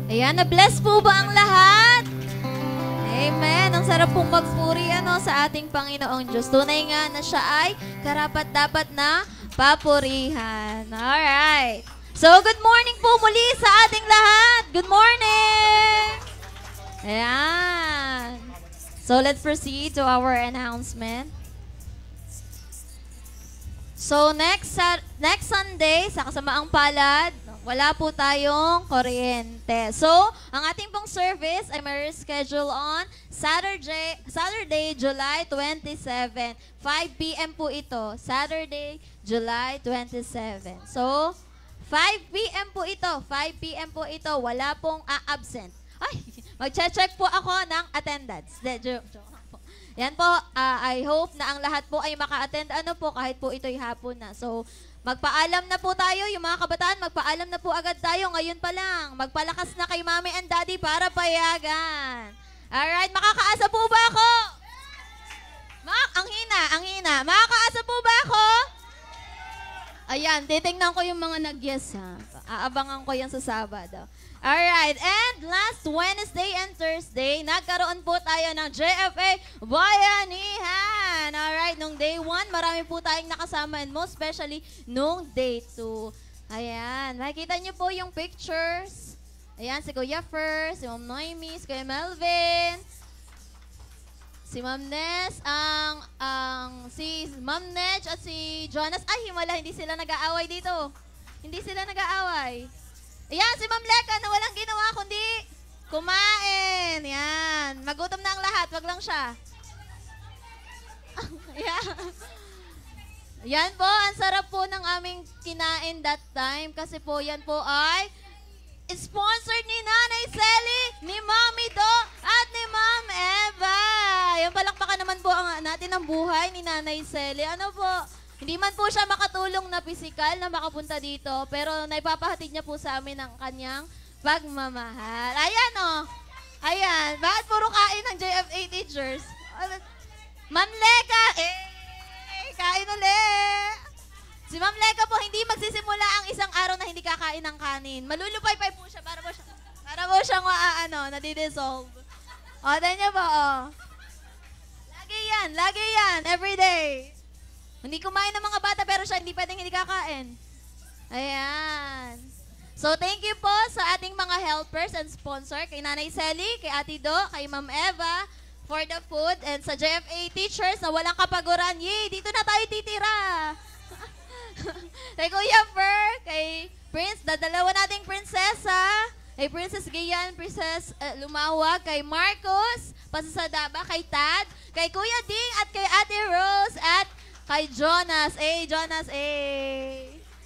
Ayan, na-bless po ba ang lahat? Amen. Ang sarap pong magpuri sa ating Panginoong Diyos. Tunay nga na siya ay karapat-dapat na papurihan. Alright. So, good morning po muli sa ating lahat. Good morning! Ayan. So, let's proceed to our announcement. So, next Sunday, sa kasamaang palad, wala po tayong kuryente. So, ang ating pong service ay may schedule on Saturday, July 27. 5 p.m. po ito. Saturday, July 27. So, 5 p.m. po ito. 5 p.m. po ito. Wala pong absent. Ay, mag-check po ako ng attendance. Joke lang po. Yan po, I hope na ang lahat po ay maka-attend kahit po ito'y hapon na. So, magpaalam na po tayo, yung mga kabataan, magpaalam na po agad tayo ngayon pa lang. Magpalakas na kay Mommy and Daddy para payagan. Alright, makakaasa po ba ako? Ang hina. Makakaasa po ba ako? Ayan, titingnan ko yung mga nag-yes ha. Aabangan ko yan sa Sabado. Alright, and last Wednesday and Thursday, nagkaroon po tayo ng JFA Bayanihan. Alright, nung day 1, marami po tayong nakasama and most especially nung day 2. Ayan, makikita niyo po yung pictures. Ayan, si Kuya Fer, si Ma'am Noemi, si Kuya Melvin, si Ma'am Ness, si Ma'am Nech at si Jonas. Ay, himala, hindi sila nag-aaway dito. Hindi sila nag-aaway. Ayan, si Ma'am Leka na walang ginawa kundi kumain. Yan. Magutom na ang lahat. Wag lang siya. Ayan. Yan po. Ang sarap po ng aming kinain that time. Kasi po yan po ay sponsored ni Nanay Selly, ni Mami Do, at ni Ma'am Eva. Yung palakpakan naman po natin ang buhay ni Nanay Selly. Ano po? Hindi man po siya makatulong na pisikal na makapunta dito, pero naipapahatid niya po sa amin ang kanyang pagmamahal. Ayan o. Ayan. Bakit puro kain ng JFA teachers? Ma'am Leka, kain ulit. Si Ma'am Leka po, hindi magsisimula ang isang araw na hindi kakain ng kanin. Malulupay-pay po siya para po siyang nadidissolve. O, tayo niyo po, o. Lagi yan, every day. Hindi kumain ng mga bata pero siya hindi pwedeng hindi kakain. Ayan. So, thank you po sa ating mga helpers and sponsor. Kay Nanay Selly, kay Ate Do, kay Ma'am Eva for the food. And sa JFA teachers na walang kapaguran. Yay! Dito na tayo titira. Kay Kuya Fer, kay Prince, dalawa nating prinsesa. Kay Princess Giyan, Princess Lumawag, kay Marcos, Pasasadaba, kay Tad, kay Kuya Ding, at kay Ate Rose, at kay Jonas. Jonas.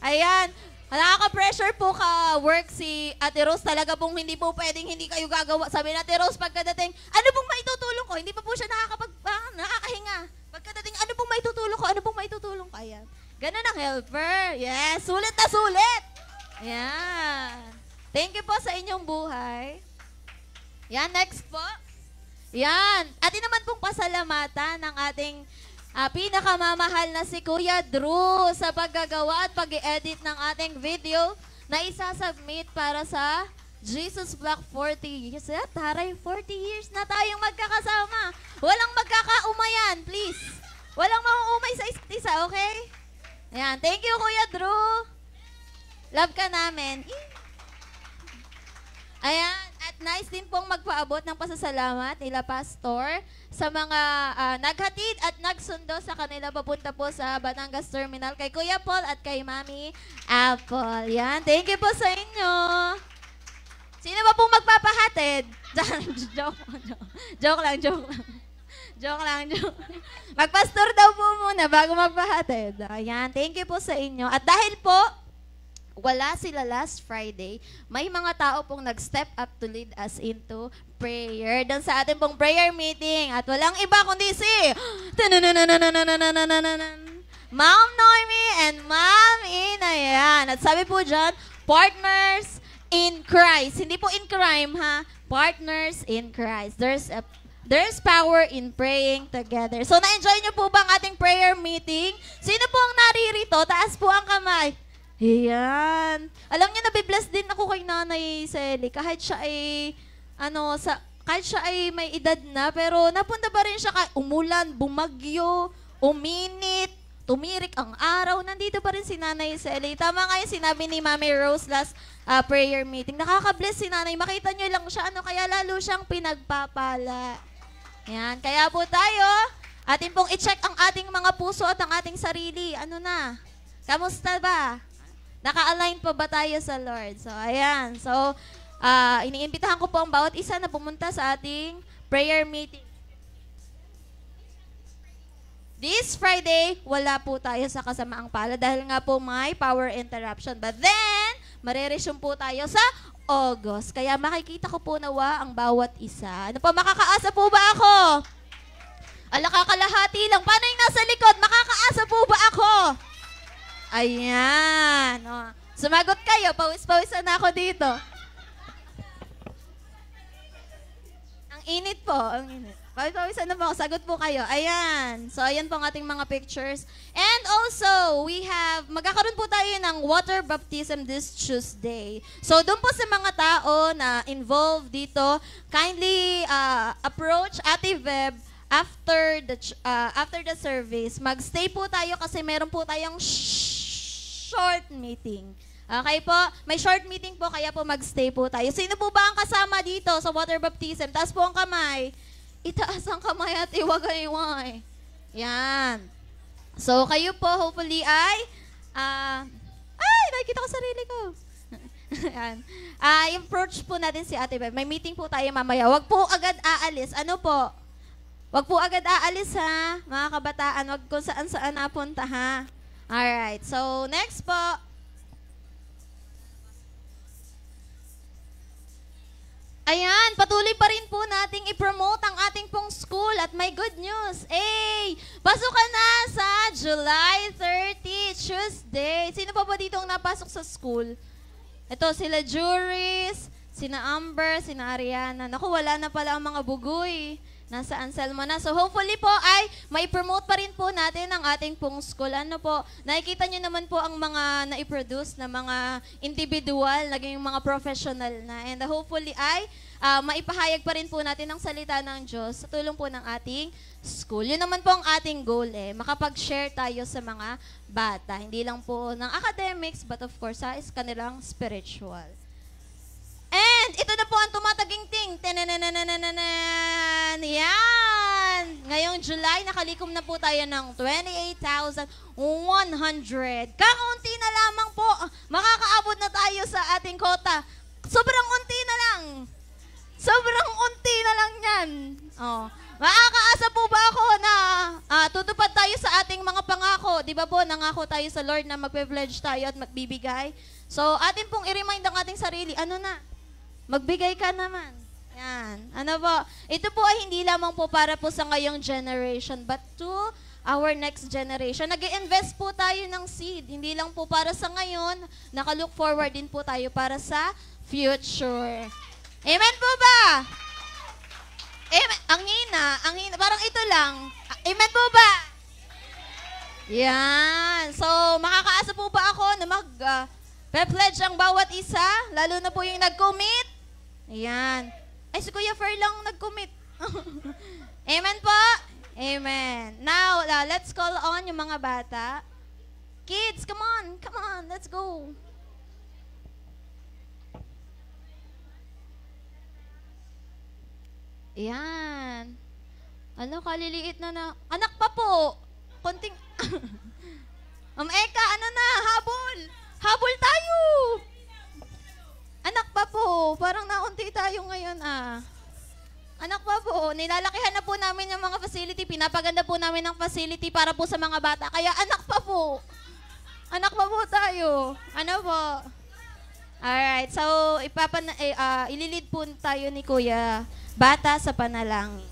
Ayan. Nakaka-pressure po ka-work si Ate Rose. Talaga pong hindi po pwedeng hindi kayo gagawa. Sabi na Ate Rose, pagkadating, ano pong maitutulong ko? Hindi pa po siya nakakahinga. Pagkadating, ano pong maitutulong ko? Ayan. Ganun ang helper. Yes. Sulit na sulit. Ayan. Thank you po sa inyong buhay. Yan, next po. Yan. Atin naman pong pasalamatan ng ating pinakamamahal na si Kuya Drew sa paggagawa at pag-edit ng ating video na isasubmit para sa Jesus Block 40 years. Taray, 40 years na tayong magkakasama. Walang magkakaumayan, please. Walang mauumay sa isa't isa, okay? Ayan, thank you Kuya Drew. Love ka namin. Ayan, at nice din pong magpaabot ng pasasalamat nila Pastor sa mga naghatid at nagsundo sa kanila papunta po sa Batangas Terminal kay Kuya Paul at kay Mami Apple. Yan, thank you po sa inyo. Sino ba pong magpapahatid? Joke lang. Magpastor daw po muna bago magpahatid. Ayan, thank you po sa inyo. At dahil po, wala sila last Friday, may mga tao pong nag-step up to lead us into prayer doon sa ating pong prayer meeting. At walang iba kundi si Ma'am Noemi and Ma'am Ina. Yan. At sabi po dyan, partners in Christ. Hindi po in crime, ha? Partners in Christ. There's power in praying together. So, na-enjoy niyo po ba ang ating prayer meeting? Sino po ang naririto? Taas po ang kamay. Ayan. Alam niyo, nabibless din ako kay Nanay Selly. Kahit siya ay, kahit siya ay may edad na, pero napunta pa rin siya umulan, bumagyo, uminit, tumirik ang araw. Nandito pa rin si Nanay Selly. Tama nga yung sinabi ni Mami Rose last prayer meeting. Nakaka-bless si Nanay. Makita niyo lang siya, kaya lalo siyang pinagpapala. Yan. Kaya po tayo, atin pong i-check ang ating mga puso at ang ating sarili. Ano na? Kamusta ba? Naka-align pa ba tayo sa Lord? So, ayan. So, iniimbitahan ko po ang bawat isa na pumunta sa ating prayer meeting. This Friday, wala po tayo sa Kasamaang Palad dahil nga po may power interruption. But then, mareresume po tayo sa August. Kaya makikita ko po nawa ang bawat isa. Ano po, makakaasa po ba ako? Ala, kakalahati lang. Paano yung nasa likod? Makakaasa po ba ako? Ayan. O, sumagot kayo. Pawis-pawisan na ako dito. Ang init po. Ang init. Pawis-pawisan na po ako. Sagot po kayo. Ayan. So, ayan po ang ating mga pictures. And also, magkakaroon po tayo ng water baptism this Tuesday. So, doon po sa mga tao na involved dito, kindly approach Ate Veb after the service. Magstay po tayo kasi meron po tayong short meeting. Okay po? May short meeting po, kaya po magstay po tayo. Sino po ba ang kasama dito sa water baptism? Taas po ang kamay. Itaas ang kamay at iwagay-wagay. Yan. So, kayo po, hopefully ay, nakikita ko sarili ko. Yan. Approach po natin si Ate Beb. May meeting po tayo mamaya. Wag po agad aalis. Ano po? Wag po agad aalis ha, mga kabataan. Wag kung saan-saan napunta ha. Alright, so next po. Ayan, patuloy pa rin po nating i-promote ang ating pong school at may good news. Pasok ka na sa July 30, Tuesday. Sino pa ba dito ang napasok sa school? Ito, sila Juris, sina Amber, sina Ariana. Naku, wala na pala ang mga bugoy. Nasa Anselmo na. So hopefully po ay may promote pa rin po natin ang ating pong school. Ano po, nakikita nyo naman po ang mga na-produce na mga individual, naging mga professional na. And hopefully ay maipahayag pa rin po natin ang salita ng Diyos sa tulong po ng ating school. Yun naman po ang ating goal makapag-share tayo sa mga bata. Hindi lang po ng academics, but of course sa kanilang spiritual. And ito na po ang tumataginting. Yan! Ngayong July, nakalikom na po tayo ng 28,100. Kakaunti na lamang po. Makakaabot na tayo sa ating kota. Sobrang unti na lang. Sobrang unti na lang yan. Makakaasa po ba ako na tutupad tayo sa ating mga pangako? Di ba po, nangako tayo sa Lord na magpe-pledge tayo at magbibigay? So, atin pong i-remind ang ating sarili. Ano na? Magbigay ka naman. Yan. Ano po? Ito po ay hindi lamang po para po sa ngayong generation, but to our next generation. Nag-i-invest po tayo ng seed. Hindi lang po para sa ngayon, naka-look forward din po tayo para sa future. Amen po ba? Amen. Ang hina. Parang ito lang. Amen po ba? Yan. So, makakaasa po ba ako na pe-pledge ang bawat isa? Lalo na po yung nag-commit? Ayan. Ay, si Kuya Fer lang nag-commit. Amen po? Amen. Now, let's call on yung mga bata. Kids, come on, let's go. Ayan. Ano, kaliliit na. Anak pa po. Konting. Ma'am Eka, ano na, habol. Habol tayo. Anak pa po. Parang naunti tayo ngayon Anak pa po. Nilalakihan na po namin yung mga facility. Pinapaganda po namin ang facility para po sa mga bata. Kaya anak pa po. Anak pa po tayo. Ano po? Alright. So, ililid po tayo ni Kuya. Bata sa panalangin.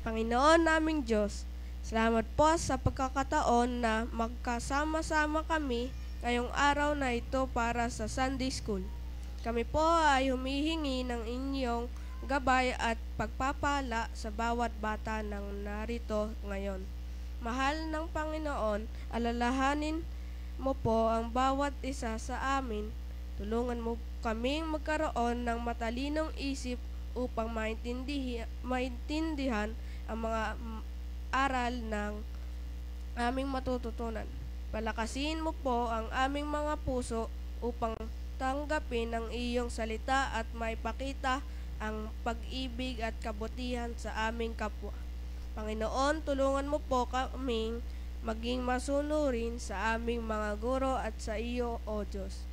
Panginoon naming Diyos, salamat po sa pagkakataon na magkasama-sama kami ngayong araw na ito para sa Sunday School. Kami po ay humihingi ng inyong gabay at pagpapala sa bawat bata ng narito ngayon. Mahal ng Panginoon, alalahanin mo po ang bawat isa sa amin. Tulungan mo kaming magkaroon ng matalinong isip upang maintindihan ang mga aral ng aming matututunan. Palakasin mo po ang aming mga puso upang tanggapin ang iyong salita at maipakita ang pag-ibig at kabutihan sa aming kapwa. Panginoon, tulungan mo po kaming maging masunurin sa aming mga guro at sa iyo, O Diyos.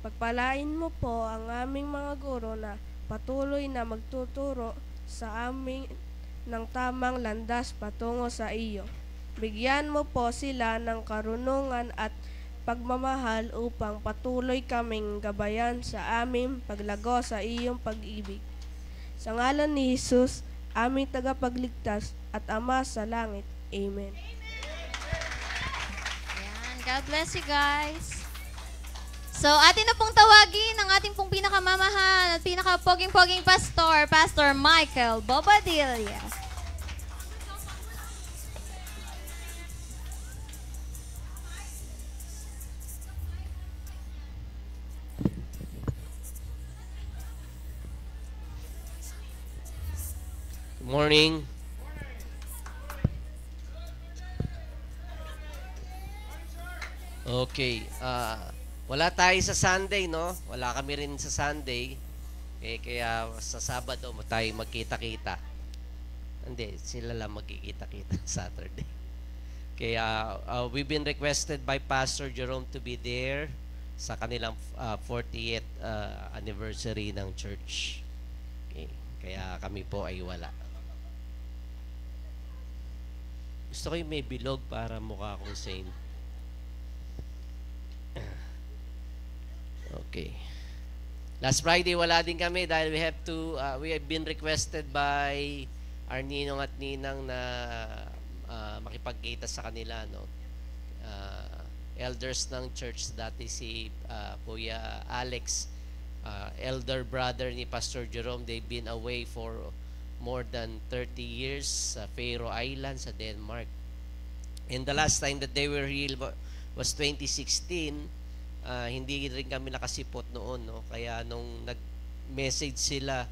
Pagpalain mo po ang aming mga guro na patuloy na magtuturo sa amin ng tamang landas patungo sa iyo. Bigyan mo po sila ng karunungan at pagmamahal upang patuloy kaming gabayan sa aming paglago sa iyong pag-ibig. Sa ngalan ni Jesus, aming tagapagligtas at Ama sa langit. Amen. Ayan. God bless you guys. So, atin na pong tawagin ang ating pong pinakamamahal at pinaka-poging-poging pastor, Pastor Michael Bobadilla. Good morning. Okay, wala tayo sa Sunday, no? Wala kami rin sa Sunday. Kaya sa Sabado tayo magkita-kita. Hindi, sila lang magkikita-kita Saturday. Kaya we've been requested by Pastor Jerome to be there sa kanilang 40th anniversary ng church. Okay, kaya kami po ay wala. Gusto ko yung may bilog para mukha akong saint. Okay. Last Friday wala din kami dahil we have been requested by our ninong at ninang na makipagkita sa kanila, no. Elders ng church dati si Kuya Alex, elder brother ni Pastor Jerome. They've been away for more than 30 years sa Faroe Islands sa Denmark. And the last time that they were here was 2016. Hindi rin kami nakasipot noon, no? Kaya nung nag-message sila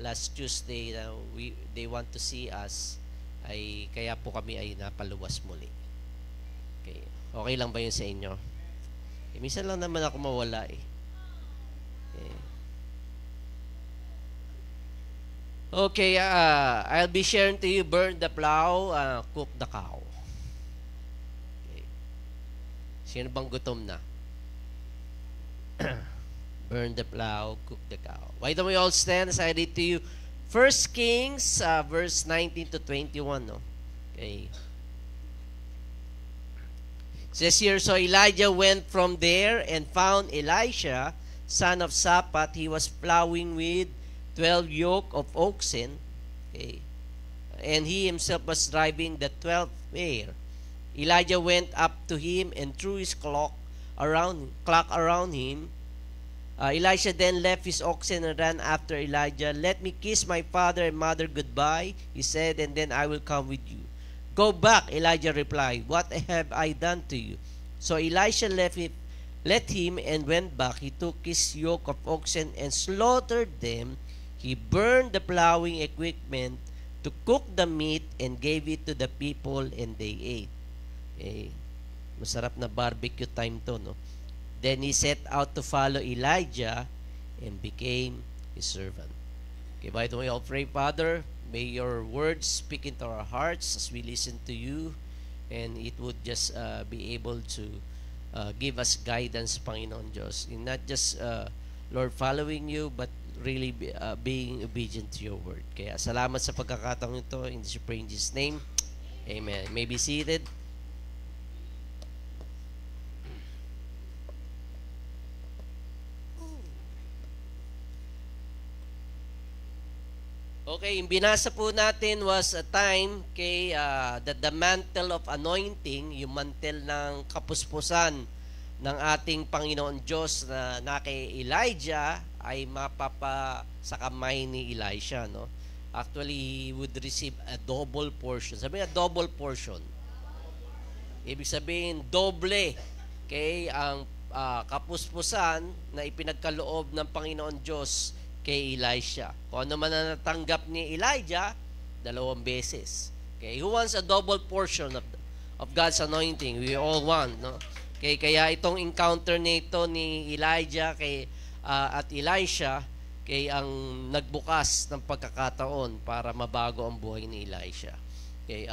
last Tuesday na they want to see us, ay kaya po kami ay napaluwas muli. Okay. Okay lang ba yun sa inyo? Minsan lang naman ako mawala eh. Okay, I'll be sharing to you burn the plow, cook the cow. Okay. Sino bang gutom na? Burn the plow, cook the cow. Why don't we all stand as I read to you 1 Kings verse 19 to 21, no? Okay. It says here, so Elijah went from there and found Elisha, son of Shaphat. He was plowing with 12 yoke of oxen, okay, and he himself was driving the 12th pair. Elijah went up to him and threw his cloak around him. Elisha then left his oxen and ran after Elijah. Let me kiss my father and mother goodbye, he said, and then I will come with you. Go back, Elijah replied. What have I done to you? So Elisha left him and went back. He took his yoke of oxen and slaughtered them. He burned the plowing equipment to cook the meat and gave it to the people, and they ate. Okay. Masarap na barbecue time to, no? Then he set out to follow Elijah and became his servant. Okay, by the way, I'll pray, Father, may your words speak into our hearts as we listen to you, and it would just be able to give us guidance, Panginoon Diyos, in not just, Lord, following you, but really being obedient to your word. Kaya salamat sa pagkakataong ito. In Jesus' name, amen. You may be seated. Okay, yung binasa po natin was a time that the mantle of anointing, yung mantle ng kapuspusan ng ating Panginoon Diyos na kay Elijah ay mapapa sa kamay ni Elisha, no? Actually, he would receive a double portion. Sabi nga, double portion. Ibig sabihin, doble ang kapuspusan na ipinagkaloob ng Panginoon Diyos kay Elisha. Kung ano man na natanggap ni Elijah, 2 beses. Okay, who wants a double portion of God's anointing? We all want, no? Okay, kaya itong encounter nito ni Elijah at Elisha ang nagbukas ng pagkakataon para mabago ang buhay ni Elisha. Okay,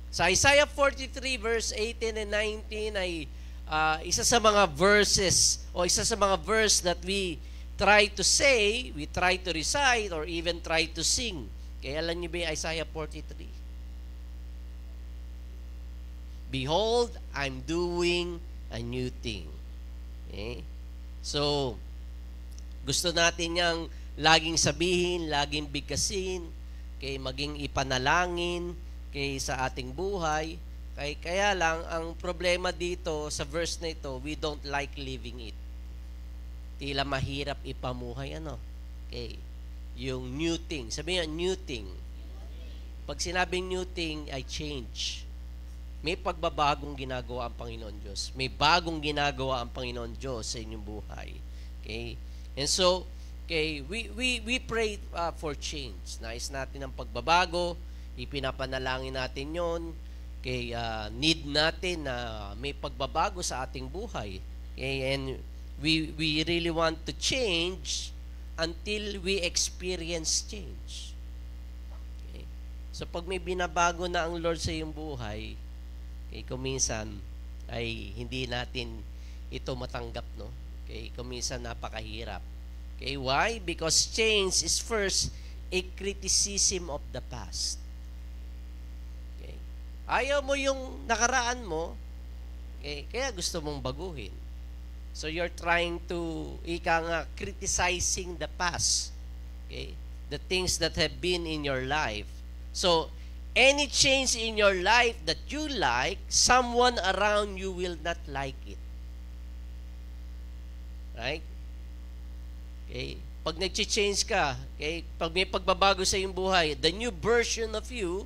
sa Isaiah 43 verse 18 and 19 ay isa sa mga verses o isa sa mga verse that we try to say, we try to recite, or even try to sing. Kaya alam niyo ba yung Isaiah 43? Behold, I'm doing a new thing. Okay? So, gusto natin yang laging sabihin, laging bigkasin, maging ipanalangin sa ating buhay. Kaya lang, ang problema dito sa verse na ito, we don't like living it. Tila mahirap ipamuhay, Okay. Yung new thing. Sabihin new thing. Pag sinabing new thing, ay change. May pagbabagong ginagawa ang Panginoon Diyos. May bagong ginagawa ang Panginoon Diyos sa inyong buhay. Okay? And so, we pray for change. Nais natin ang pagbabago. Ipinapanalangin natin yon. Need natin na may pagbabago sa ating buhay. Okay? And we really want to change until we experience change. Okay? So pag may binabago na ang Lord sa iyong buhay, kung minsan ay hindi natin ito matanggap, no? Kung minsan napakahirap. Why? Because change is first a criticism of the past. Ayaw mo yung nakaraan mo, kaya gusto mong baguhin. So you're trying to, criticizing the past. Okay? The things that have been in your life. So, any change in your life that you like, someone around you will not like it. Right? Okay? Pag nag-change ka, pag may pagbabago sa iyong buhay, the new version of you,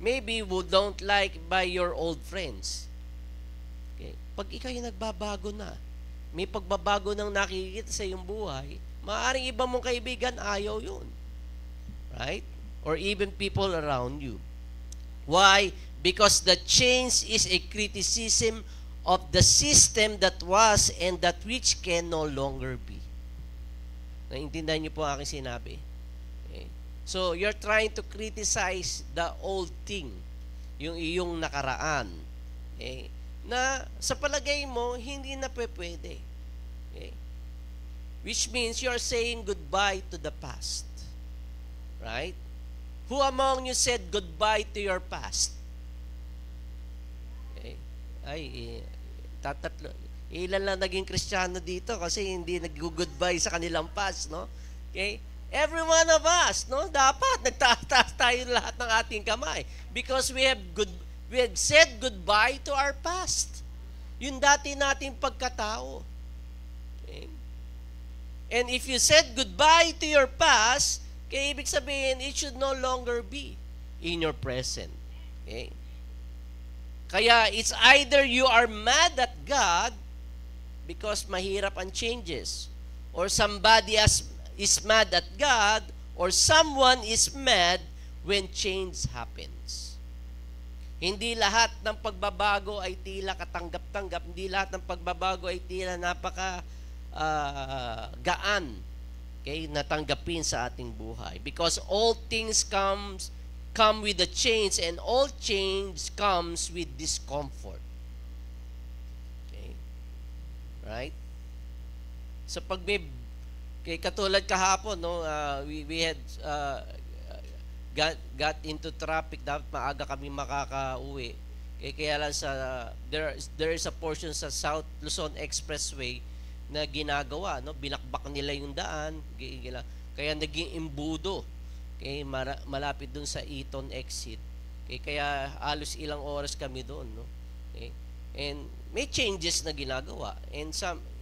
maybe you don't like by your old friends. Pag ikaw yung nagbabago na, may pagbabago nang nakikita sa iyong buhay, maaaring iba mong kaibigan, ayaw yun. Right? Or even people around you. Why? Because the change is a criticism of the system that was and that which can no longer be. Naintindihan niyo po ang aking sinabi? Okay. So, you're trying to criticize the old thing, yung iyong nakaraan. Okay. Na sa palagay mo, hindi na pwede. Okay? Which means you're saying goodbye to the past. Right? Who among you said goodbye to your past? Okay? Tatatlo. Ilan lang naging Kristiyano dito kasi hindi nag-goodbye sa kanilang past, no? Okay? Every one of us, no? Dapat nagtataas tayo lahat ng ating kamay because we have said goodbye to our past. Yung dati nating pagkatao. Okay? And if you said goodbye to your past, ibig sabihin, it should no longer be in your present. Okay? Kaya it's either you are mad at God because mahirap ang changes, or somebody is mad at God, or someone is mad when change happens. Hindi lahat ng pagbabago ay tila katanggap-tanggap. Hindi lahat ng pagbabago ay tila gaan natanggapin sa ating buhay. Because all things come with a change, and all change comes with discomfort. Okay? Right? So pag may katulad kahapon, no, we had got into traffic, dapat maaga kami makakauwi. Kaya lang there is a portion sa South Luzon Expressway na ginagawa, no? Binakbak nila yung daan, kaya naging imbudo. Malapit dun sa Eton exit. Kaya halos ilang oras kami doon, no? And may changes na ginagawa. And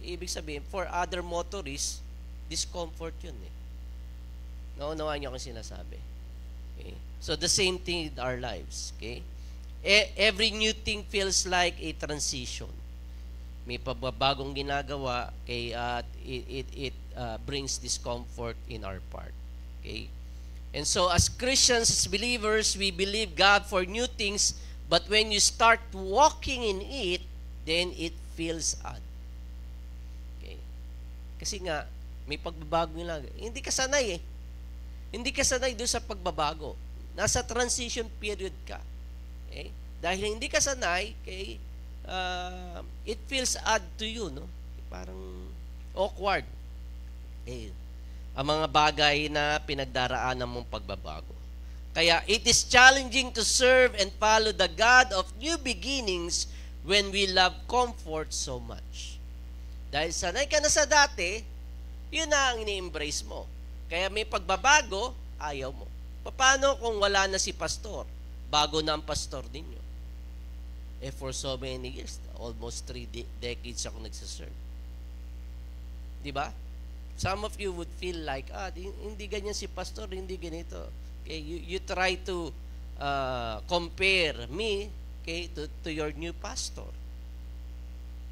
ibig sabihin, for other motorists, discomfort yun. Naunawaan niyo kung sinasabi. Okay? So the same thing in our lives. Okay? every new thing feels like a transition. May pagbabagong ginagawa, okay, at it brings discomfort in our part. Okay? And so as Christians, as believers, we believe God for new things, but when you start walking in it, then it feels odd. Okay? Kasi nga, may pagbabago nila. Hindi ka sanay eh. Hindi ka sanay doon sa pagbabago. Nasa transition period ka. Okay? Dahil hindi ka sanay, okay, it feels odd to you, no? Parang awkward. Okay. Ang mga bagay na pinagdaraanan mong pagbabago. Kaya it is challenging to serve and follow the God of new beginnings when we love comfort so much. Dahil sanay ka na sa dati, yun na ang ini-embrace mo. Kaya may pagbabago, ayaw mo. Paano kung wala na si pastor? Bago na ang pastor ninyo. For so many years, almost 3 decades ako nagsaserve. Diba? Some of you would feel like, hindi ganyan si pastor, hindi ganito. Okay, you try to compare me, okay, to your new pastor.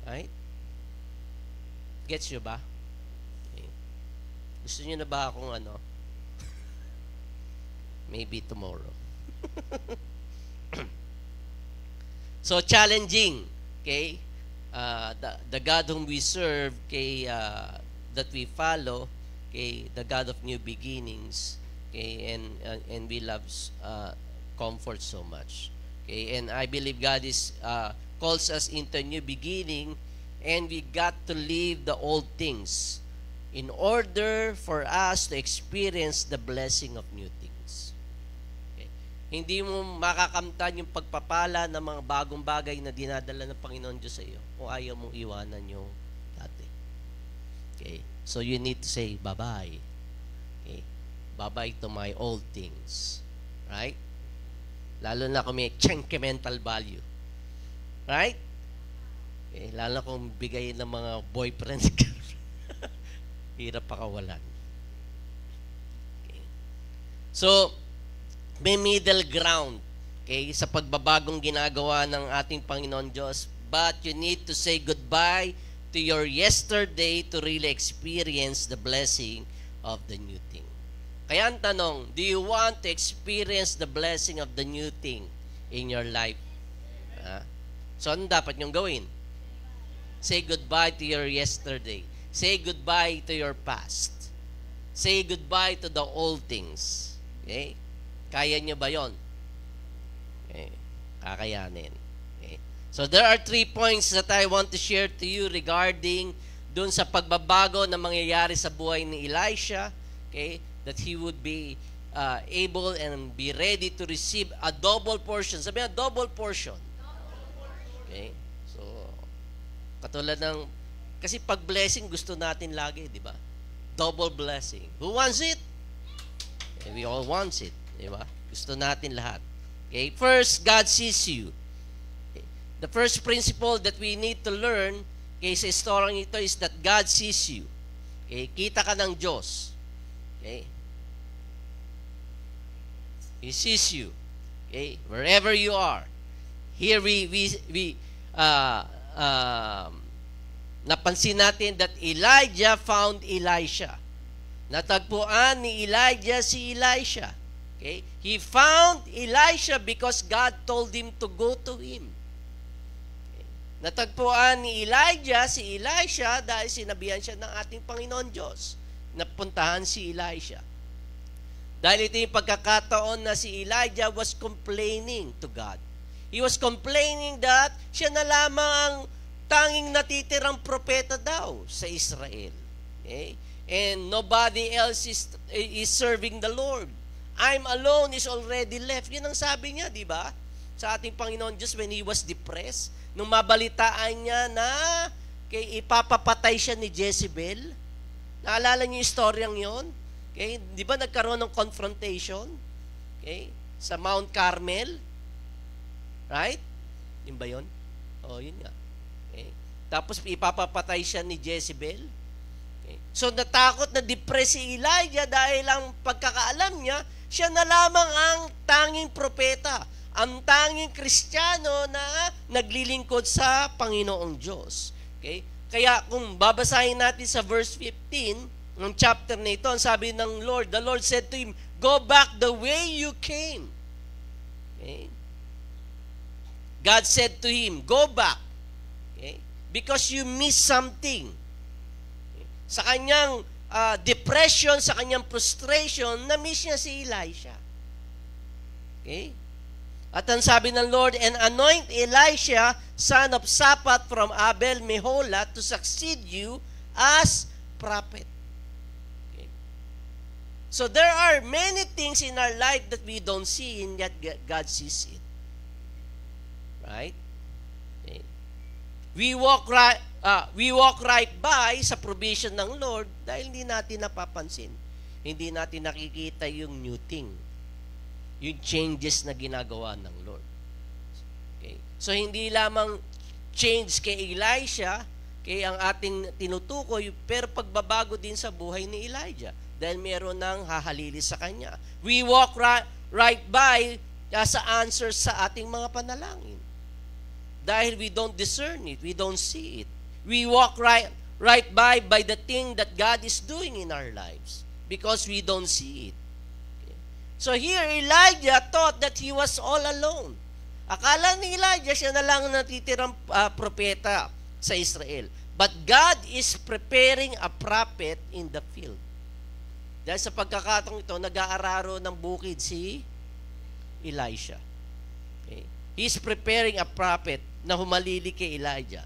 Right? Gets you ba? Okay. Gusto niyo na ba akong maybe tomorrow. So challenging, okay? The God whom we serve, okay, that we follow, okay, the God of new beginnings, okay, and we love comfort so much, okay, and I believe God is calls us into a new beginning, and we got to leave the old things in order for us to experience the blessing of new things. Hindi mo makakamtan yung pagpapala ng mga bagong bagay na dinadala ng Panginoon Diyos sa iyo kung ayaw mong iwanan yung dati. Okay? So you need to say, bye-bye. Okay? Bye-bye to my old things. Right? Lalo na kung may sentimental value. Right? Okay? Lalo na kung bigay ng mga boyfriends. Hirap pakawalan. Okay? So, may middle ground, okay, sa pagbabagong ginagawa ng ating Panginoon Diyos, but you need to say goodbye to your yesterday to really experience the blessing of the new thing. Kaya ang tanong, do you want to experience the blessing of the new thing in your life? So ano dapat niyong gawin? Say goodbye to your yesterday. Say goodbye to your past. Say goodbye to the old things. Okay? Kaya nyo ba yun? Okay. Kakayanin. Okay. So there are 3 points that I want to share to you regarding dun sa pagbabago na mangyayari sa buhay ni Elisha. Okay? That he would be able and be ready to receive a double portion. Sabi nga, double portion. Okay? So, katulad ng, kasi pag blessing, gusto natin lagi, di ba? Double blessing. Who wants it? Okay, we all want it. Diba? Gusto natin lahat. Okay? First, God sees you. Okay? The first principle that we need to learn, okay, sa storyang ito is that God sees you. Okay? Kita ka ng Diyos. Okay? He sees you. Okay? Wherever you are. Here we napansin natin that Elijah found Elisha. Natagpuan ni Elijah si Elisha. Okay? He found Elisha because God told him to go to him. Okay? Natagpuan ni Elijah si Elisha dahil sinabihan siya ng ating Panginoon Diyos na puntahan si Elisha. Dahil ito yung pagkakataon na si Elijah was complaining to God. He was complaining that siya na lamang ang tanging natitirang propeta daw sa Israel. Okay? And nobody else is serving the Lord. I'm alone is already left. Yun ang sabi niya, di ba? Sa ating Panginoon Diyos when he was depressed. Nung mabalitaan niya na ipapapatay siya ni Jezebel. Naalala niyo yung storyang yun? Okay? Di ba nagkaroon ng confrontation? Okay? Sa Mount Carmel? Right? Yun ba yun? Oh, yun nga. Okay? Tapos ipapapatay siya ni Jezebel. Okay? So natakot na depressed si Elijah dahil ang pagkakaalam niya, siya na lamang ang tanging propeta. ang tanging Kristiyano na naglilingkod sa Panginoong Diyos. Okay? Kaya kung babasahin natin sa verse 15 ng chapter na ito, ang sabi ng Lord, the Lord said to him, "Go back the way you came." Okay? God said to him, "Go back." Okay? Because you missed something. Okay? Sa kanyang depression, sa kanyang frustration, na-miss niya si Elisha. Okay? At ang sabi ng Lord, "And anoint Elisha, son of Shaphat from Abel Meholah, to succeed you as prophet." Okay. So there are many things in our life that we don't see, and yet God sees it. Right? Okay. We walk right by sa provision ng Lord dahil hindi natin napapansin. Hindi natin nakikita yung new thing. Yung changes na ginagawa ng Lord. Okay. So, hindi lamang change kay Elisha, kay ang ating tinutukoy, pero pagbabago din sa buhay ni Elijah dahil meron ng hahalili sa kanya. We walk right by sa answers sa ating mga panalangin. Dahil we don't discern it, we don't see it. We walk right by the thing that God is doing in our lives because we don't see it. So here, Elijah thought that he was all alone. Akala ni Elijah, siya na lang natitirang propeta sa Israel. But God is preparing a prophet in the field. Dahil sa pagkakataong ito, nag-aararo ng bukid si Elisha. Okay. He's preparing a prophet na humalili kay Elijah.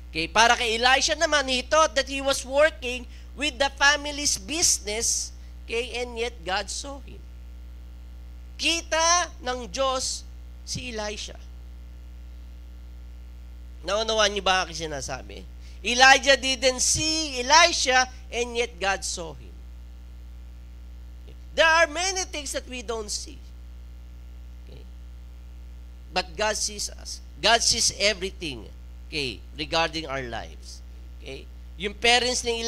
Okay. Para kay Elisha naman, he thought that he was working with the family's business, okay, and yet God saw him. Kita ng Diyos si Elisha. Naunawaan niyo ba aking sinasabi? Elijah didn't see Elisha, and yet God saw him. There are many things that we don't see. Okay? But God sees us. God sees everything, okay, regarding our lives. Okay? Yung parents ni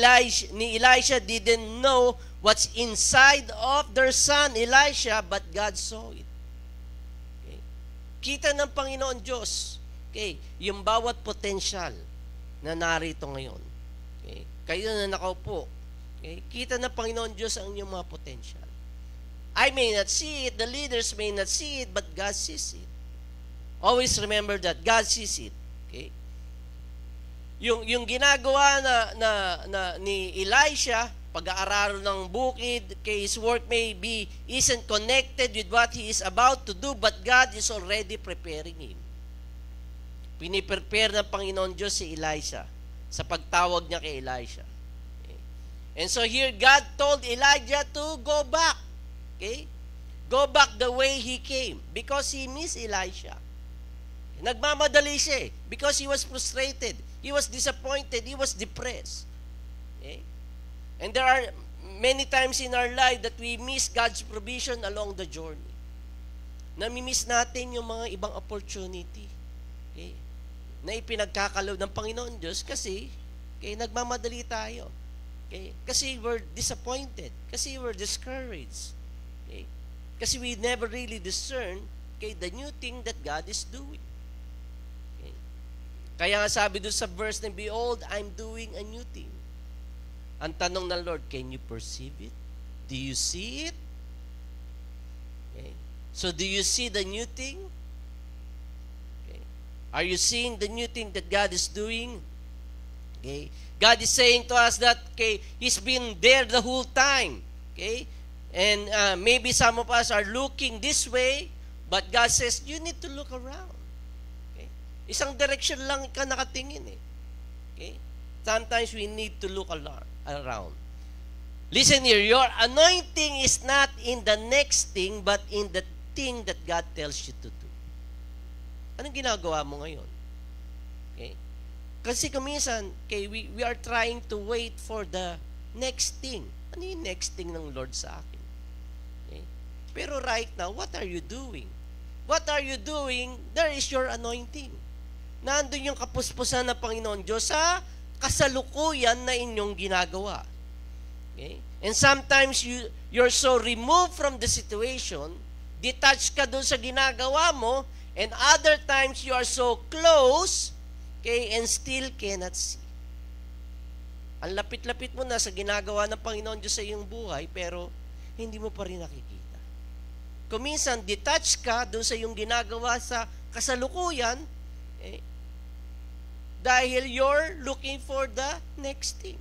Elisha didn't know what's inside of their son Elisha, but God saw it. Okay? Kita ng Panginoon Diyos, okay, yung bawat potential na narito ngayon. Okay? Kayo na nakaupo, okay, kita ng Panginoon Diyos ang inyong mga potential. I may not see it, the leaders may not see it, but God sees it. Always remember that God sees it. Okay? Yung ginagawa na ni Elisha, pag-aararo ng bukid, kay his work maybe isn't connected with what he is about to do, but God is already preparing him. Piniprepare ng Panginoon Diyos si Elisha sa pagtawag niya kay Elisha. Okay? And so here, God told Elijah to go back. Okay? Go back the way he came because he missed Elisha. Nagmamadali siya because he was frustrated. He was disappointed. He was depressed. Okay? And there are many times in our life that we miss God's provision along the journey. Nami-miss natin yung mga ibang opportunity. Okay? Na ipinagkakalob ng Panginoon Diyos kasi nagmamadali tayo. Okay? Kasi we're disappointed. Kasi we're discouraged. Okay? Kasi we never really discern the new thing that God is doing. Kaya nga sabi doon sa verse na, "Behold, I'm doing a new thing." Ang tanong ng Lord, can you perceive it? Do you see it? Okay. So do you see the new thing? Okay. Are you seeing the new thing that God is doing? Okay. God is saying to us that He's been there the whole time. Okay. And maybe some of us are looking this way, but God says, you need to look around. Isang direction lang ka nakatingin Okay? Sometimes we need to look around. Listen here, your anointing is not in the next thing, but in the thing that God tells you to do. Anong ginagawa mo ngayon? Okay? Kasi kuminsan, we are trying to wait for the next thing. Ano yung next thing ng Lord sa akin? Okay? Pero right now, what are you doing? What are you doing? There is your anointing. Nandun yung kapuspusan ng Panginoon Diyos sa kasalukuyan na inyong ginagawa. Okay? And sometimes you're so removed from the situation, detached ka doon sa ginagawa mo, and other times you are so close, okay, and still cannot see. Ang lapit-lapit mo na sa ginagawa ng Panginoon Diyos sa iyong buhay, pero hindi mo pa rin nakikita. Kung minsan, detached ka doon sa iyong ginagawa sa kasalukuyan, dahil you're looking for the next thing.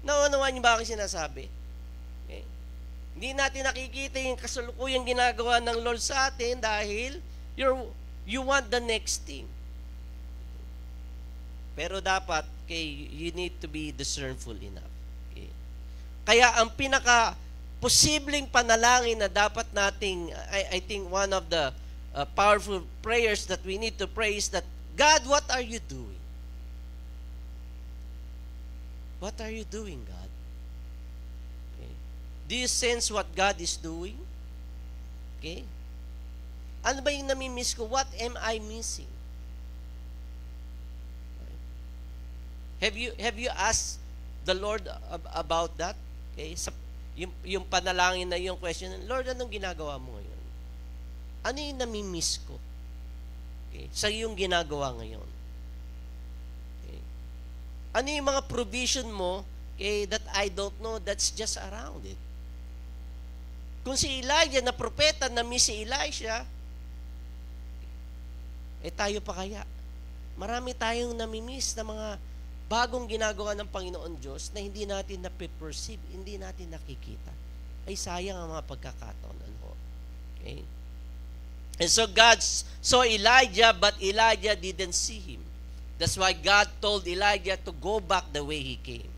Naunawaan niyo ba aking sinasabi? Okay. Hindi natin nakikita yung kasalukuyang ginagawa ng Lord sa atin dahil you want the next thing. Pero dapat, okay, you need to be discernful enough. Okay. Kaya ang pinaka-posibleng panalangin na dapat nating, I think one of the powerful prayers that we need to pray is that, God, what are you doing? What are you doing, God? Okay. Do you sense what God is doing? Okay. Ano ba yung namimiss ko? What am I missing? Have you asked the Lord about that? Okay? Yung panalangin na yung question, Lord, anong ginagawa mo ngayon? Ano yung namimiss ko? Okay? Sa iyong ginagawa ngayon. Okay? Ano yung mga provision mo, okay, that I don't know, that's just around it? Kung si Elijah na propeta, na-miss si Elisha, tayo pa kaya? Marami tayong namimiss na mga bagong ginagawa ng Panginoon Diyos na hindi natin na-perceive, hindi natin nakikita. Ay sayang ang mga pagkakataon. Okay? And so God saw Elijah, but Elijah didn't see him. That's why God told Elijah to go back the way he came.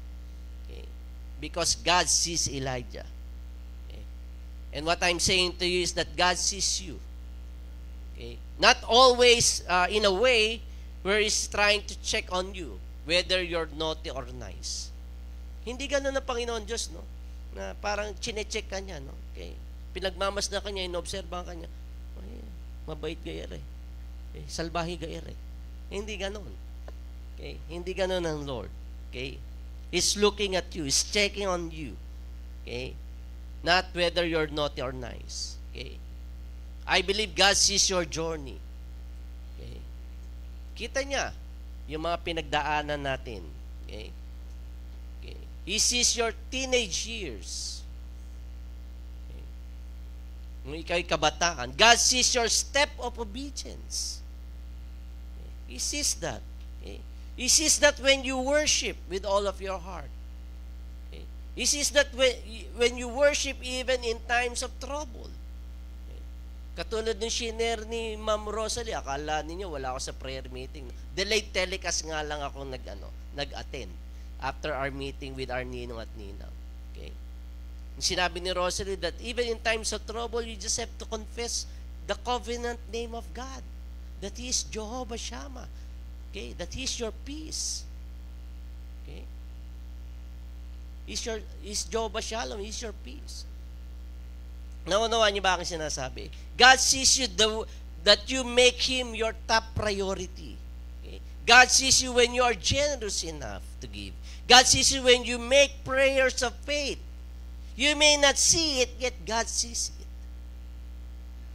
Okay? Because God sees Elijah. Okay? And what I'm saying to you is that God sees you. Okay? Not always in a way where He's trying to check on you, whether you're naughty or nice. Hindi ganun ang Panginoon Diyos, no? Na parang chine-check ka niya, no? Okay? Pinagmamasdan ka niya, inobserbahan ka niya. Ay, mabait gayar eh. Okay? Salbahi gayar eh. Hindi ganun. Okay? Hindi ganun ang Lord. Okay? He's looking at you. He's checking on you. Okay? Not whether you're naughty or nice. Okay? I believe God sees your journey. Okay? Kita niya yung mga pinagdaanan natin. Okay? Okay. He sees your teenage years. Okay. Nung ikaw'y kabataan. God sees your step of obedience. Okay. He sees that. Okay. He sees that when you worship with all of your heart. Okay. He sees that when you worship even in times of trouble. Katulad ng shiner ni Ma'am Rosalie, akala ninyo wala ako sa prayer meeting. Delayed telecast nga lang ako nag-attend after our meeting with our ninong at ninang. Okay? Sinabi ni Rosalie that even in times of trouble, you just have to confess the covenant name of God. That He is Jehovah Shammah. Okay? That He is your peace. Okay? He's Jehovah Shalom. He is your peace. Naunawaan niyo ba aking sinasabi? God sees you that you make Him your top priority. Okay? God sees you when you are generous enough to give. God sees you when you make prayers of faith. You may not see it, yet God sees it.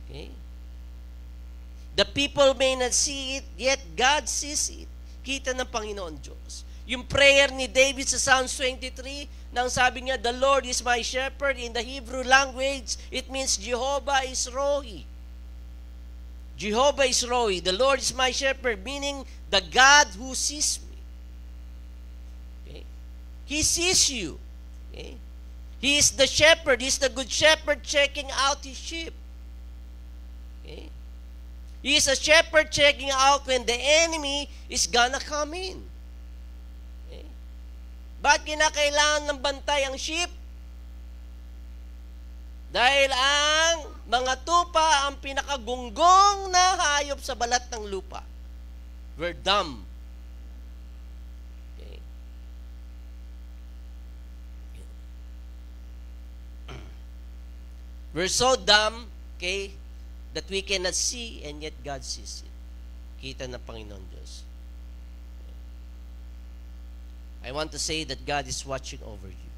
Okay? The people may not see it, yet God sees it. Kita ng Panginoon Diyos. Yung prayer ni David sa Psalms 23, nang sabi niya, the Lord is my shepherd, in the Hebrew language, it means Jehovah is Rohi. Jehovah is Rohi. The Lord is my shepherd, meaning the God who sees me. Okay? He sees you. Okay? He is the shepherd. He is the good shepherd checking out his sheep. Okay? He is a shepherd checking out when the enemy is gonna come in. Ba't kinakailangan ng bantay ang sheep? Dahil ang mga tupa ang pinakagunggong na hayop sa balat ng lupa. We're dumb. Okay. We're so dumb, okay, that we cannot see and yet God sees it. Kita ng Panginoon Diyos. I want to say that God is watching over you.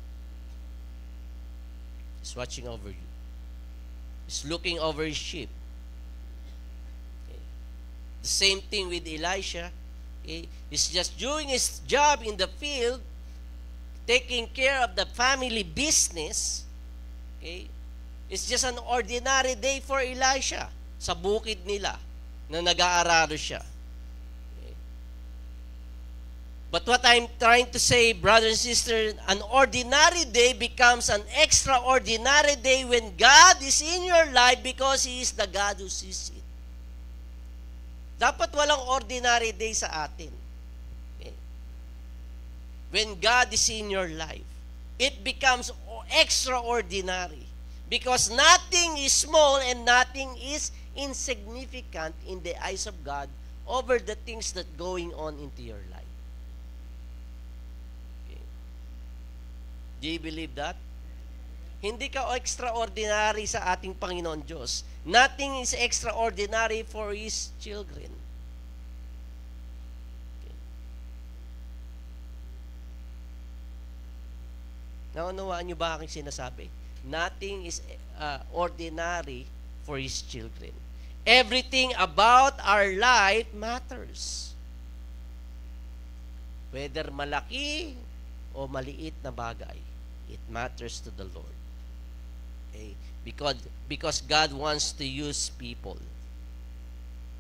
He's watching over you. He's looking over his sheep. Okay. The same thing with Elisha. Okay. He's just doing his job in the field, taking care of the family business. Okay. It's just an ordinary day for Elisha sa bukid nila na nag-aararo siya. Okay. But what I'm trying to say, brothers and sisters, an ordinary day becomes an extraordinary day when God is in your life because He is the God who sees it. Dapat walang ordinary day sa atin. Okay. When God is in your life, it becomes extraordinary. Because nothing is small and nothing is insignificant in the eyes of God over the things that going on into your life. Okay. Do you believe that? Hindi ka extraordinary sa ating Panginoon Diyos. Nothing is extraordinary for His children. Okay. Naunawaan niyo ba aking sinasabi? Nothing is ordinary for His children. Everything about our life matters. Whether malaki o maliit na bagay, it matters to the Lord. Okay? Because God wants to use people.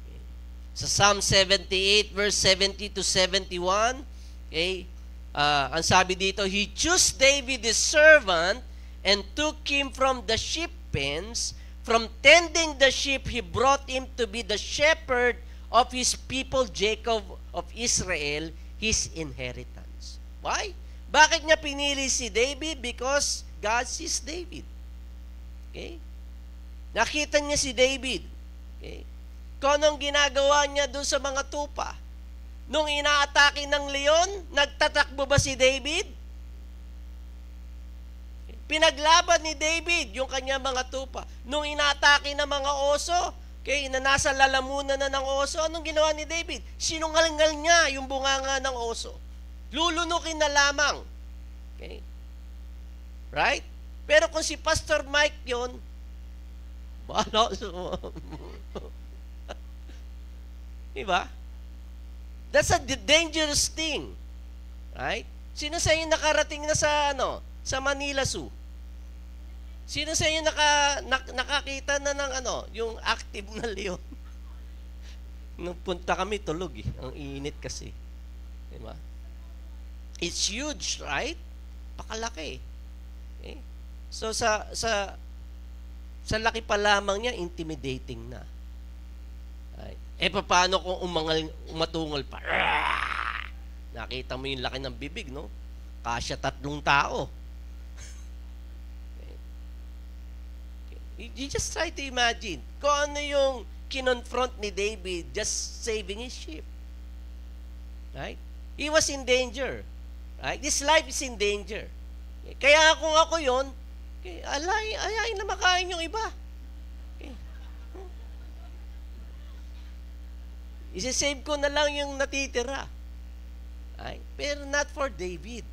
Okay? Sa Psalm 78 verse 70 to 71, okay? Ang sabi dito, He chose David His servant and took him from the sheep pens. From tending the sheep, He brought him to be the shepherd of His people Jacob of Israel, His inheritance. Why? Bakit niya pinili si David? Because God sees David. Okay? Nakita niya si David. Okay? Kung anong ginagawa niya doon sa mga tupa. Nung inaatake ng leon, nagtatakbo ba si David? Pinaglaban ni David yung kanya mga tupa. Nung inaatake ng mga oso, okay, na nasa lalamunan na ng oso, anong ginawa ni David? Sinungalingal niya yung bunganga ng oso. Lulunukin na lamang. Okay? Right? Pero kung si Pastor Mike yun, bahala sa diba? That's a dangerous thing. Right? Sino sa inyo nakarating na sa sa Manila Zoo? Sino sa inyo nakakita na ng yung active na leon? Nung punta kami, tulog eh. Ang init kasi. Diba? It's huge, right? Pakalaki. Okay? So, sa laki pa lamang niya, intimidating na. Right? Paano kung umatungol pa? Nakita mo yung laki ng bibig, no? Kasya 3 tao. You just try to imagine kung ano yung kinonfront ni David just saving his sheep. Right? He was in danger. Right? This life is in danger. Kaya kung ako yun, ayayin na makain yung iba. Okay. Isisave ko na lang yung natitira. Right? Pero not for David.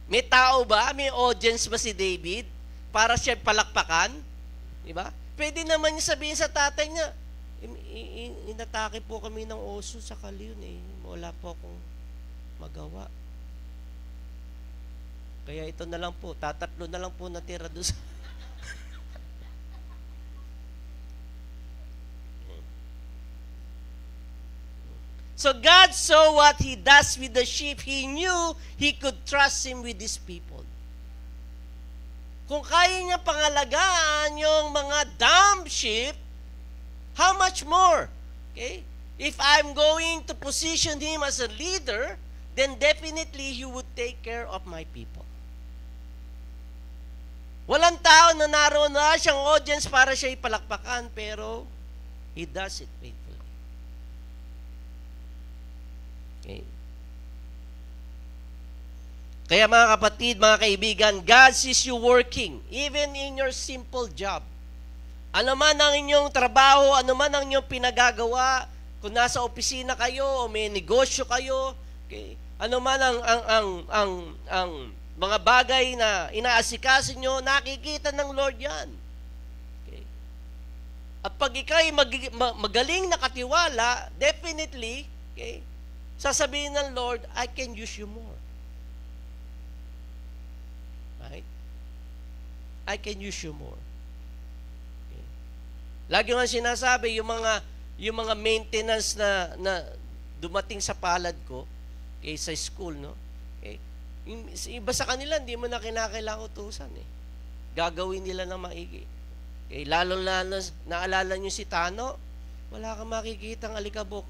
May tao ba? May audience ba si David? Para siya palakpakan, di ba? Pwede naman niya sabihin sa tatay niya, inatake po kami ng oso sa leon eh. Wala po akong magawa. Kaya ito na lang po, 3 na lang po natira doon sa... So God saw what He does with the sheep. He knew He could trust Him with His people. Kung kaya niya pangalagaan yung mga dumb sheep, how much more? Okay? If I'm going to position Him as a leader, then definitely He would take care of my people. Walang tao na naroon na siyang audience para siya ipalakpakan, pero He does it faithfully. Okay? Kaya mga kapatid, mga kaibigan, God sees you working, even in your simple job. Ano man ang inyong trabaho, ano man ang inyong pinagagawa, kung nasa opisina kayo o may negosyo kayo, okay, ano man ang mga bagay na inaasikaso nyo, nakikita ng Lord yan. Okay? At pag ikaw ay magaling na katiwala, definitely, okay, sasabihin ng Lord, I can use you more. Right? I can use you more. Okay. Lagi nga sinasabi, yung mga maintenance na dumating sa palad ko, okay, sa school, no? Okay. Yung iba sa kanila, hindi mo na kinakailangan utusan, eh. Gagawin nila ng maigi. Okay, lalo-lalo, naalala nyo si Tano, wala kang makikitang alikabok.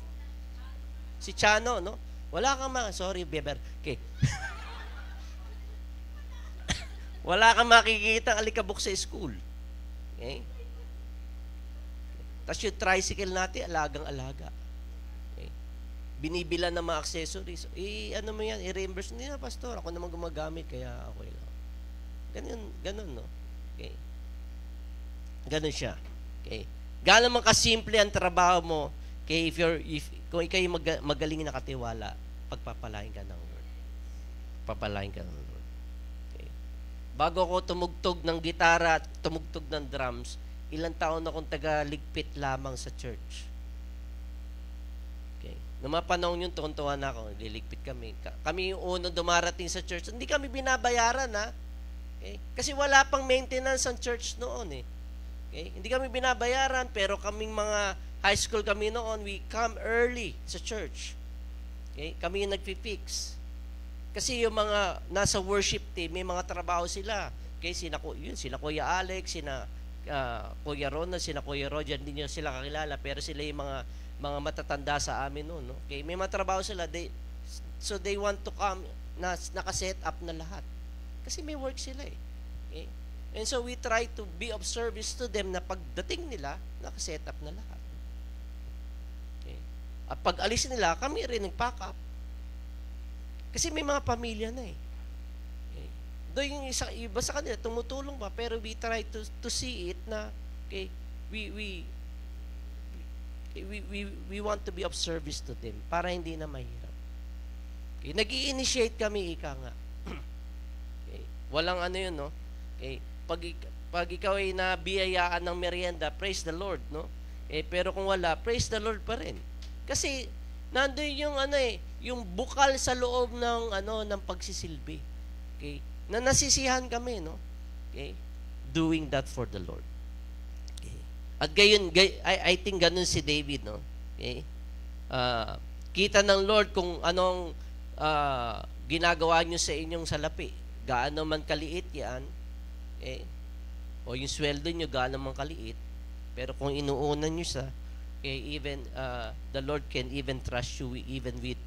Si Chano, no? Wala kang sorry, Beber. Okay. Wala kang makikitang alikabok sa school. Okay? Tapos yung tricycle natin, alagang-alaga. Okay? Binibilan ng mga accessories. Ano mo yan? I-reimburse. Hindi na, pastor. Ako naman gumagamit, kaya okay lang. Ganun, no? Okay. Ganun siya. Okay. Gano'n man kasimple ang trabaho mo, okay, kung ikaw magaling na katiwala, pagpapalain ka ng Lord. Papalain ka ng Lord. Okay. Bago ko tumugtog ng gitara at tumugtog ng drums, ilang taon akong tagaligpit lamang sa church. Okay. Noong mga panahon yun, tuwan-tuwa na ako. Liligpit kami. Kami yung unang dumarating sa church. Hindi kami binabayaran, ha? Okay. Kasi wala pang maintenance ang church noon, eh. Okay. Hindi kami binabayaran, pero kaming mga high school kami noon, we come early sa church. Okay. Kami yung nagpipix. Kasi yung mga nasa worship team, may mga trabaho sila. Okay. Sila Kuya Alex, Kuya Ronald, sina Kuya Roger, hindi nyo sila kakilala, pero sila yung mga matatanda sa amin noon, no? Okay, may mga trabaho sila, so they want to come na naka-set up na lahat. Kasi may work sila, eh. Okay? And so we try to be of service to them na pagdating nila, naka-set up na lahat. Okay? At pag alis nila, kami rin nag-pack up. Kasi may mga pamilya na, eh. Doon yung iba sa kanila, tumutulong pa, pero we try to see it na, okay, we want to be of service to them para hindi na mahirap. Okay, nag-i-initiate kami, ika nga. Okay, walang ano yun, no? Okay, pag ikaw ay nabiyayaan ng merienda, praise the Lord, no? Pero kung wala, praise the Lord pa rin. Kasi, nandoon yung yung bukal sa loob ng pagsisilbi. Okay? Na nasisihan kami, no? Okay? Doing that for the Lord. Okay? At gayon, I think ganun si David, no? Okay? Kita ng Lord kung anong ginagawa nyo sa inyong salapi. Gaano man kaliit yan, okay? O yung sweldo nyo, gaano man kaliit. Pero kung inuunan nyo sa, okay, even, the Lord can even trust you even with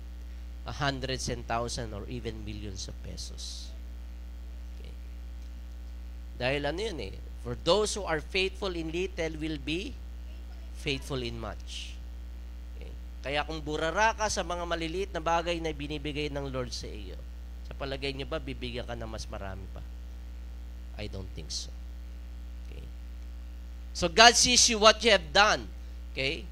hundreds and thousands or even millions of pesos. Dahil ano yun, eh, for those who are faithful in little will be faithful in much. Okay. Kaya kung burara ka sa mga maliliit na bagay na binibigay ng Lord sa iyo, sa palagay niyo ba, bibigyan ka na mas marami pa? I don't think so. Okay. So God sees you what you have done. Okay?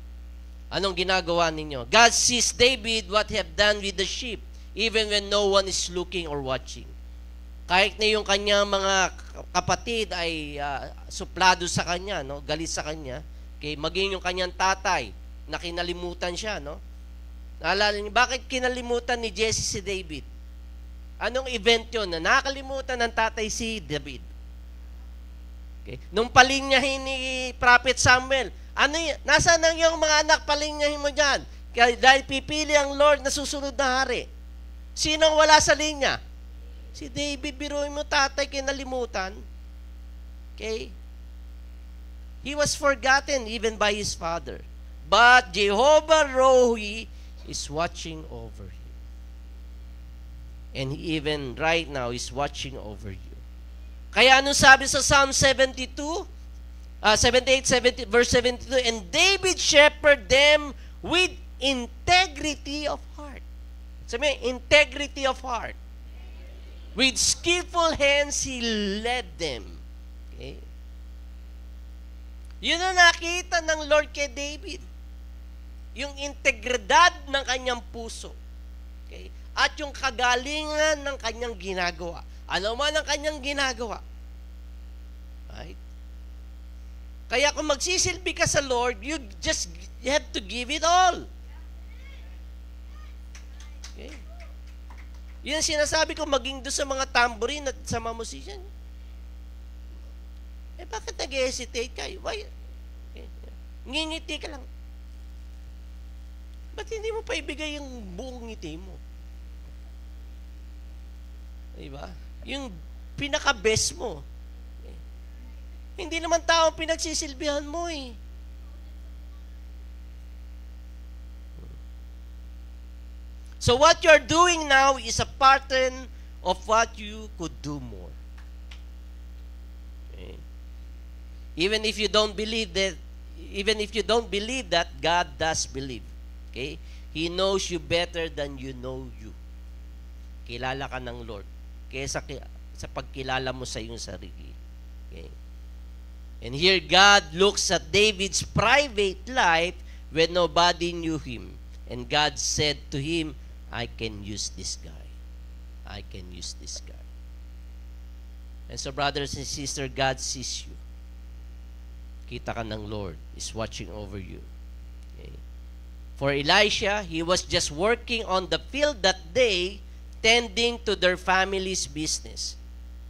Anong ginagawa ninyo? God sees David what he have done with the sheep, even when no one is looking or watching. Kahit na yung kanyang mga kapatid ay suplado sa kanya, no? Galit sa kanya, okay? Maging yung kanyang tatay na kinalimutan siya, no? Naalala niyo, bakit kinalimutan ni Jesse si David? Anong event yun na nakalimutan ng tatay si David? Okay? Nung palinyahin ni Prophet Samuel, nasaan ang yung mga anak, palinyahin mo dyan? Kaya dahil pipili ang Lord na susunod na hari. Sinong wala sa linya? Si David, biruin mo, tatay, kinalimutan. Okay? He was forgotten even by his father. But Jehovah Rohi is watching over him. And he even right now is watching over you. Kaya ano sabi sa Psalm 78, verse 72, and David shepherded them with integrity of heart. Sabi, integrity of heart. With skillful hands, he led them. Okay? Yun ang nakita ng Lord kay David. Yung integridad ng kanyang puso. Okay? At yung kagalingan ng kanyang ginagawa. Ano man ang kanyang ginagawa. Right? Kaya kung magsisilbi ka sa Lord, you have to give it all. Okay? Yun ang sinasabi ko, maging doon sa mga tambourine at sa mga musician. Bakit nag-hesitate kayo? Why? Okay. Ngingiti ka lang. Ba't hindi mo pa ibigay yung buong ngiti mo? Diba? Yung pinaka-best mo. Okay. Hindi naman tao pinagsisilbihan mo eh. So what you're doing now is a pattern of what you could do more. Okay. Even if you don't believe that, God does believe. Okay? He knows you better than you know you. Kilala ka ng Lord kaysa sa pagkilala mo sa iyong sarili. Okay? And here God looks at David's private life when nobody knew him. And God said to him, I can use this guy. I can use this guy. And so brothers and sisters, God sees you. Kita ka ng Lord is watching over you. Okay. For Elisha, he was just working on the field that day, tending to their family's business.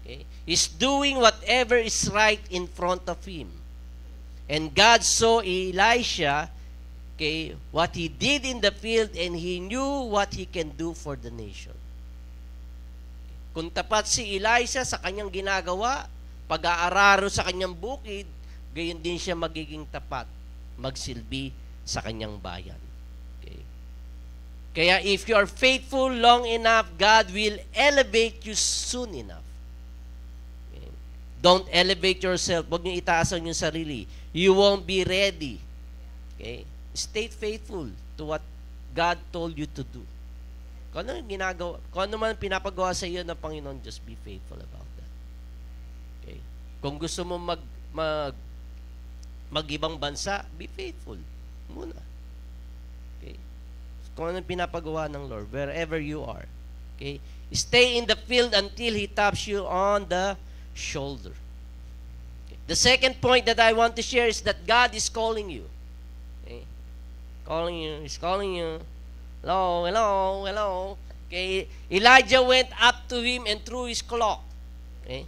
Okay. He's doing whatever is right in front of him. And God saw Elisha, okay, what he did in the field, and he knew what he can do for the nation. Kung tapat si Elisha sa kanyang ginagawa, pag-aararo sa kanyang bukid, gayon din siya magiging tapat, magsilbi sa kanyang bayan. Okay. Kaya if you are faithful long enough, God will elevate you soon enough. Okay. Don't elevate yourself. Huwag niyo itaasan yung sarili. You won't be ready. Okay. Stay faithful to what God told you to do. Kung ano yung ginagawa, kung ano man pinapagawa sa iyo ng Panginoon, just be faithful about that. Okay? Kung gusto mo mag-ibang bansa, be faithful muna. Okay? Kung ano yung pinapagawa ng Lord, wherever you are. Okay? Stay in the field until He taps you on the shoulder. Okay? The second point that I want to share is that God is calling you. Calling you. He's calling you. Hello, hello, hello. Okay. Elijah went up to him and threw his cloak. Okay.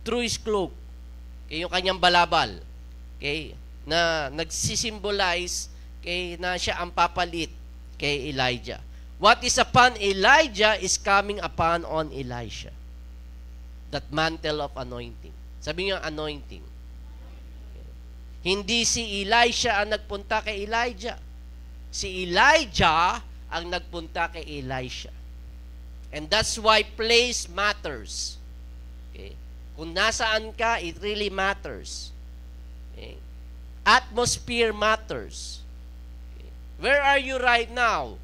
Threw his cloak. Okay, yung kanyang balabal. Okay. Na nagsisimbolize okay, na siya ang papalit kay Elijah. What is upon Elijah is coming upon on Elisha. That mantle of anointing. Sabi niyo anointing. Hindi si Elisha ang nagpunta kay Elijah. Si Elijah ang nagpunta kay Elisha. And that's why place matters. Okay? Kung nasaan ka, it really matters. Okay? Atmosphere matters. Okay? Where are you right now?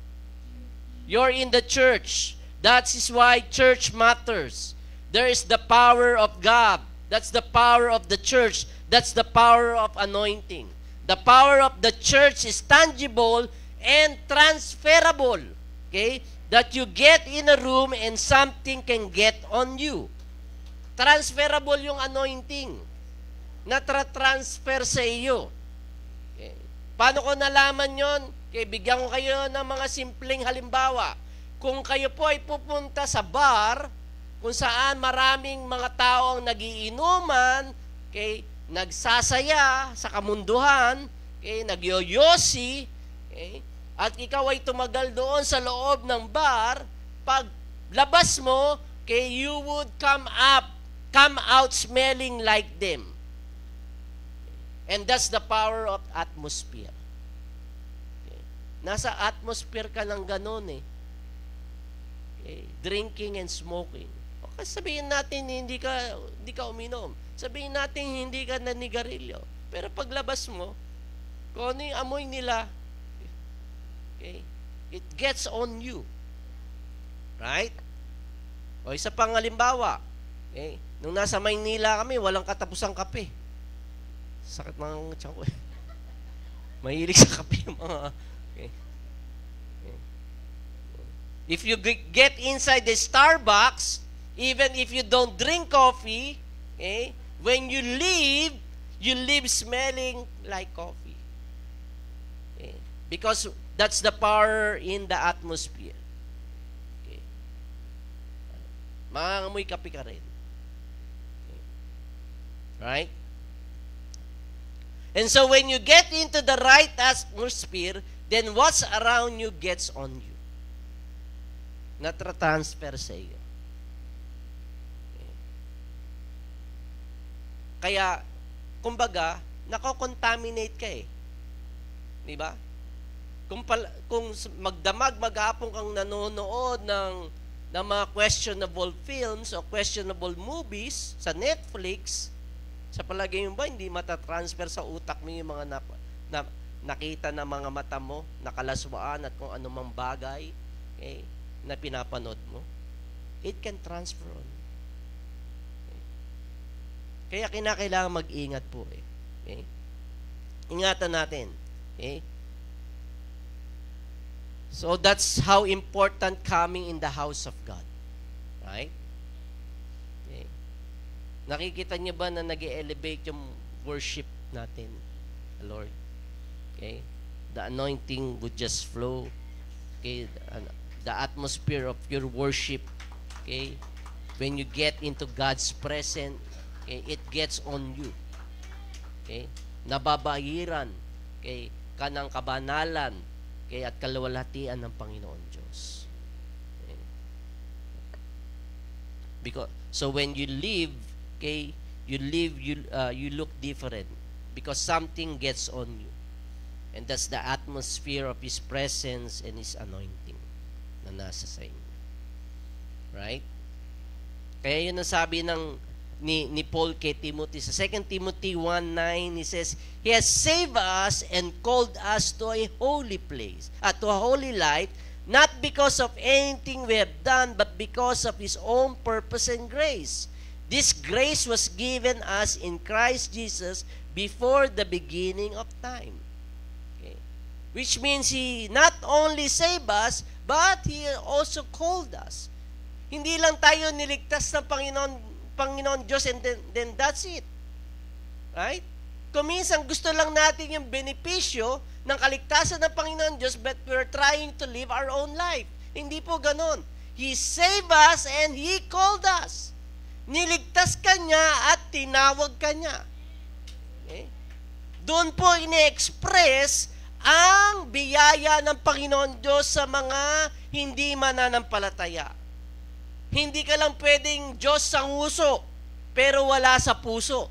You're in the church. That is why church matters. There is the power of God. That's the power of the church. That's the power of anointing. The power of the church is tangible and transferable. Okay? That you get in a room and something can get on you. Transferable yung anointing. Natra-transfer sa iyo. Okay? Paano ko nalaman yon? Okay, bigyan ko kayo ng mga simpleng halimbawa. Kung kayo po ay pupunta sa bar, kung saan maraming mga tao ang nagiinuman, okay, nagsasaya sa kamunduhan, okay, nagyoyosi, okay, at ikaw ay tumagal doon sa loob ng bar, pag labas mo, okay, you would come out smelling like them. And that's the power of atmosphere. Okay. Nasa atmosphere ka ng ganun eh. Okay. Drinking and smoking. Okay, sabihin natin hindi ka uminom. Sabihin natin hindi ka nanigarilyo. Pero paglabas mo, kung ano yung amoy nila, okay, it gets on you. Right? O isa pang halimbawa, okay, nung nasa Maynila kami, walang katapusang kape. Sakit ng tiyan ko eh. Mahilig sa kape yung mga, okay. Okay. If you get inside the Starbucks, Even if you don't drink coffee, okay, when you live smelling like coffee. Okay? Because that's the power in the atmosphere. Okay. Mangangamoy kape ka rin. Okay. Right? And so when you get into the right atmosphere, then what's around you gets on you. Natra-transfer sa iyo. Okay. Kaya, kumbaga, nako-contaminate ka eh. Di ba? Kung magdamag, maghapon kang nanonood ng mga questionable films o questionable movies sa Netflix, sa palagay mo ba, hindi matatransfer sa utak mo yung mga nakita ng mga mata mo, nakalaswaan at kung anumang bagay, okay, na pinapanood mo? It can transfer on. Okay. Kaya kinakailangan mag-ingat po eh. Okay? Ingatan natin. Okay? So that's how important coming in the house of God. Right? Okay. Nakikita niyo ba na nag-elevate yung worship natin, the Lord? Okay? The anointing would just flow. Okay? The atmosphere of your worship. Okay? When you get into God's presence, okay, it gets on you. Okay? Nababahiran, okay, ka ng kabanalan, okay, at kaluwalhatian ng Panginoon Diyos. Okay? So when you live, okay, you look different because something gets on you. And that's the atmosphere of His presence and His anointing na nasa sa inyo. Right? Kaya yun ang sabi ni Paul kay Timothy. Sa 2 Timothy 1:9, he says, He has saved us and called us to a holy place, to a holy life, not because of anything we have done, but because of His own purpose and grace. This grace was given us in Christ Jesus before the beginning of time. Okay. Which means He not only saved us, but He also called us. Hindi lang tayo niligtas ng Panginoon Diyos and then that's it. Right? Kung minsan gusto lang natin yung benepisyo ng kaligtasan ng Panginoon Diyos, but we're trying to live our own life. Hindi po ganon. He saved us and He called us. Niligtas ka niya at tinawag ka niya. Okay? Doon po ine-express ang biyaya ng Panginoon Diyos sa mga hindi mananampalataya. Hindi ka lang pwedeng Diyos sa nguso, pero wala sa puso.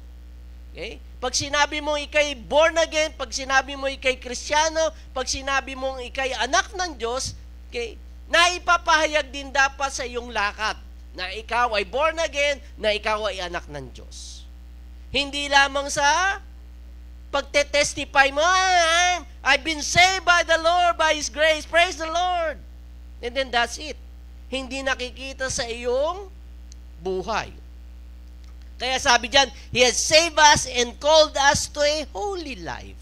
Okay? Pag sinabi mong ikay born again, pag sinabi mo ikay Kristiyano, pag sinabi mong ikay anak ng Diyos, okay, naipapahayag din dapat sa iyong lakad na ikaw ay born again, na ikaw ay anak ng Diyos. Hindi lamang sa pagte-testify mo, I've been saved by the Lord, by His grace, praise the Lord. And then that's it. Hindi nakikita sa iyong buhay. Kaya sabi diyan, He has saved us and called us to a holy life.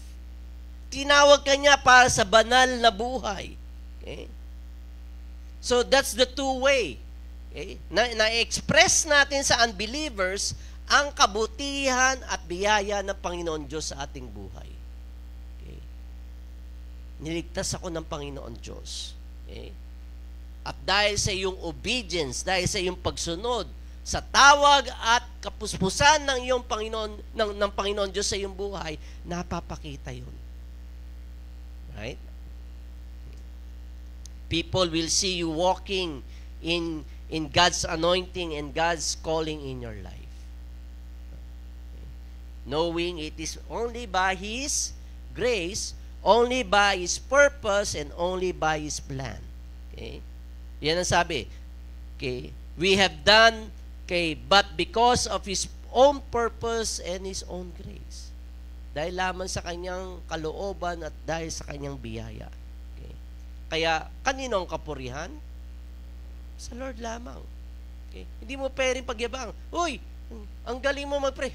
Tinawag ka niya para sa banal na buhay. Okay? So that's the two-way. Okay? Na-express natin sa unbelievers ang kabutihan at biyaya ng Panginoon Diyos sa ating buhay. Okay? Niligtas ako ng Panginoon Diyos. Okay? At dahil sa iyong obedience, dahil sa iyong pagsunod sa tawag at kapuspusan ng iyong Panginoon, ng Panginoon Diyos sa iyong buhay, napapakita yun. Right? People will see you walking in God's anointing and God's calling in your life. Knowing it is only by His grace, only by His purpose, and only by His plan. Okay? Yan ang sabi. Okay? We have done, okay, but because of His own purpose and His own grace. Dahil lamang sa Kanyang kalooban at dahil sa Kanyang biyaya. Okay? Kaya, kanino ang kapurihan? Sa Lord lamang. Okay? Hindi mo pwedeng pagyabang. Uy, ang galing mo mag-pray.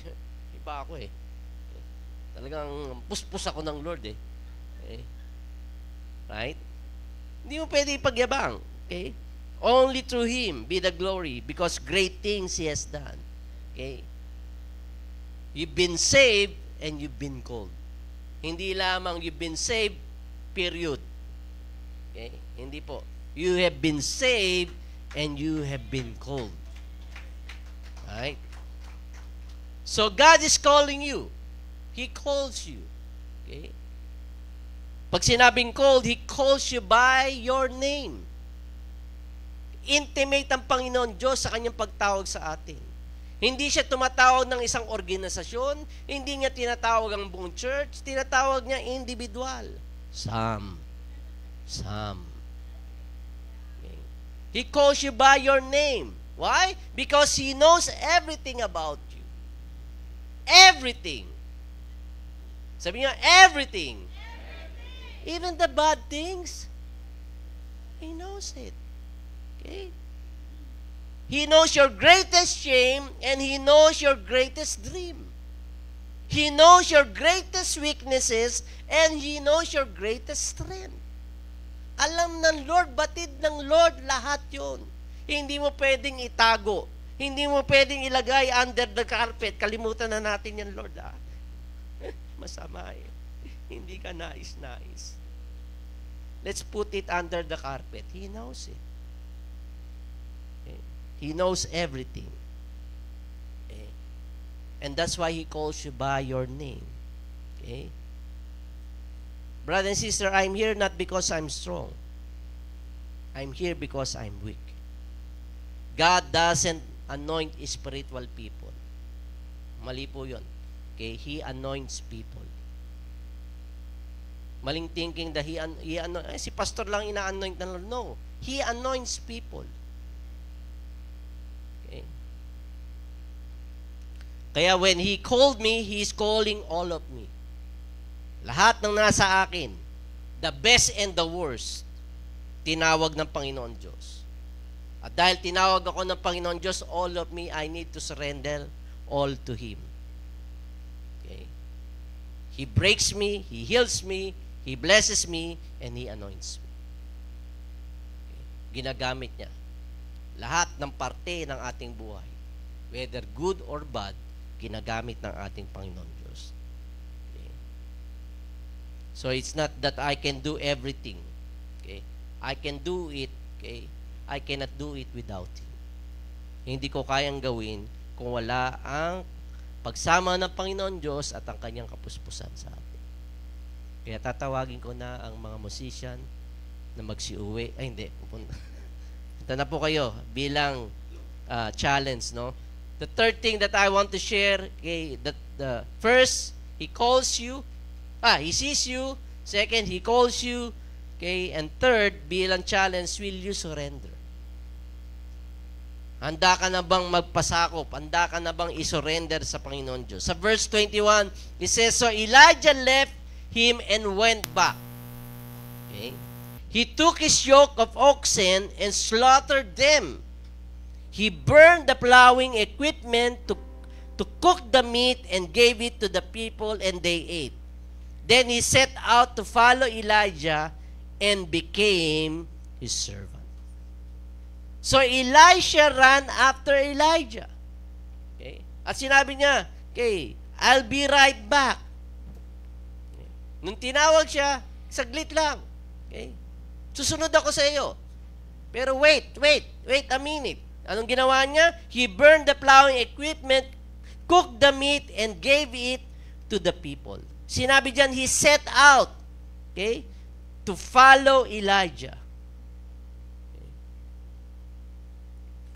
Iba ako eh. Okay? Talagang puspos ako ng Lord eh. Okay? Right? Hindi mo pwedeng pagyabang. Okay? Only through Him be the glory because great things He has done. Okay? You've been saved and you've been called. Hindi lamang you've been saved, period. Okay? Hindi po. You have been saved and you have been called. Alright? So God is calling you. He calls you. Okay? Pag sinabing called, He calls you by your name. Intimate ang Panginoon Diyos sa kanyang pagtawag sa atin. Hindi siya tumatawag ng isang organisasyon, hindi niya tinatawag ang buong church, tinatawag niya individual. Some. Okay. He calls you by your name. Why? Because He knows everything about you. Everything. Sabi niya, everything. Even the bad things, He knows it. Okay? He knows your greatest shame and He knows your greatest dream. He knows your greatest weaknesses and He knows your greatest strength. Alam ng Lord, batid ng Lord lahat yon. Hindi mo pwedeng itago. Hindi mo pwedeng ilagay under the carpet. Kalimutan na natin yan, Lord. Masama eh. Hindi ka nais-nais. Let's put it under the carpet. He knows it. Okay? He knows everything. Okay? And that's why He calls you by your name. Okay? Brother and sister, I'm here not because I'm strong. I'm here because I'm weak. God doesn't anoint spiritual people. Mali po yun. Okay? He anoints people. Maling thinking that si pastor lang ina-anoint ng Lord. No. He anoints people. Okay? Kaya when He called me, He is calling all of me. Lahat ng nasa akin, the best and the worst, tinawag ng Panginoon Diyos. At dahil tinawag ako ng Panginoon Diyos, all of me, I need to surrender all to Him. Okay? He breaks me, He heals me, He blesses me, and He anoints me. Okay? Ginagamit niya. Lahat ng parte ng ating buhay, whether good or bad, ginagamit ng ating Panginoon Diyos. Okay? So it's not that I can do everything. Okay? I can do it. Okay? I cannot do it without Him. Hindi ko kayang gawin kung wala ang pagsama ng Panginoon Diyos at ang kanyang kapuspusan sa atin. Kaya tatawagin ko na ang mga musician na magsiuwi. Ay, hindi. Pupunta na po kayo bilang challenge, no? The third thing that I want to share, okay, that the first, He calls you. He sees you. Second, He calls you. Okay, and third, bilang challenge, will you surrender? Handa ka na bang magpasakop? Handa ka na bang isurrender sa Panginoon Diyos? Sa verse 21, it says, so Elijah left him and went back. Okay? He took his yoke of oxen and slaughtered them. He burned the plowing equipment to cook the meat and gave it to the people, and they ate. Then he set out to follow Elijah and became his servant. So Elisha ran after Elijah. Okay? At sinabi niya, okay, I'll be right back. Okay? Nung tinawag siya, saglit lang. Okay? Susunod ako sa iyo. Pero wait a minute. Anong ginawa niya? He burned the plowing equipment, cooked the meat, and gave it to the people. Sinabi diyan, he set out, okay, to follow Elijah. Okay.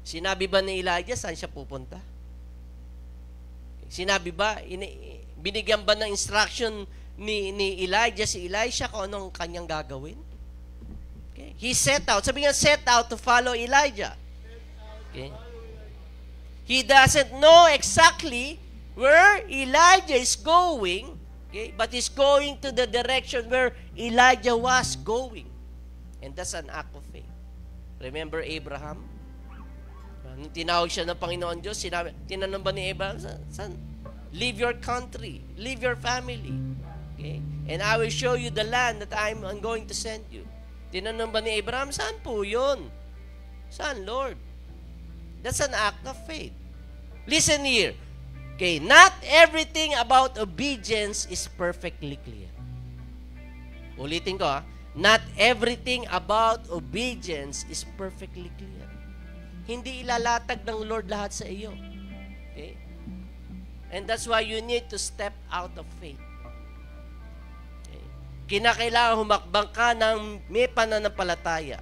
Sinabi ba ni Elijah saan siya pupunta? Sinabi ba, binigyan ba ng instruction ni Elijah si Elisha kung anong kanyang gagawin? Okay. He set out. Sabi nga, set out to follow Elijah. Okay. He doesn't know exactly where Elijah is going, okay, but he's going to the direction where Elijah was going. And that's an act of faith. Remember Abraham? Nung tinawag siya ng Panginoon Diyos, tinanong ba ni Abraham, son, leave your country, leave your family, okay, and I will show you the land that I'm going to send you. Tinanong ba ni Abraham, saan po yun? Saan, Lord? That's an act of faith. Listen here. Okay, not everything about obedience is perfectly clear. Ulitin ko, ha? Not everything about obedience is perfectly clear. Hindi ilalatag ng Lord lahat sa iyo. Okay? And that's why you need to step out of faith. Okay? Kinakailangan humakbang ka ng may pananampalataya.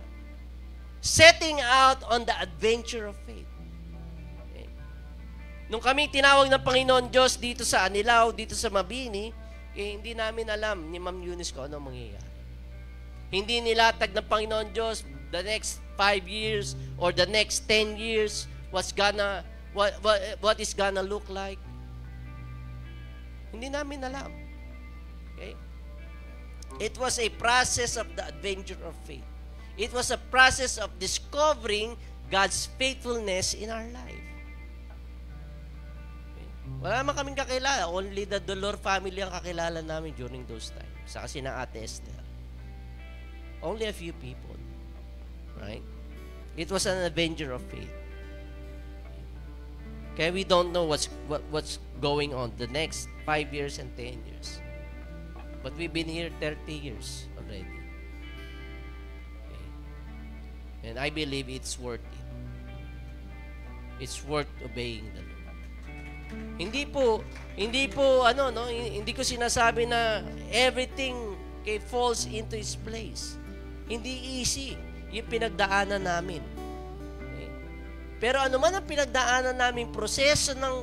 Setting out on the adventure of faith. Okay? Nung kami tinawag ng Panginoon Diyos dito sa Anilao, dito sa Mabini, hindi namin alam ni Ma'am Eunice kung ano mangyayari. Hindi nilatag ng Panginoon Diyos the next 5 years or the next 10 years what is gonna look like. Hindi namin alam. Okay? It was a process of the adventure of faith. It was a process of discovering God's faithfulness in our life. Okay? Wala naman kaming kakilala. Only the Dolor family ang kakilala namin during those times. Saka sina Ate Esther. Only a few people. Right? It was an adventure of faith. Okay, we don't know what's going on the next 5 years and 10 years. But we've been here 30 years already. Okay. And I believe it's worth it. It's worth obeying the Lord. Hindi ko sinasabi na everything falls into its place. Hindi easy yung pinagdaanan namin. Okay. Pero ano man ang pinagdaanan namin proseso ng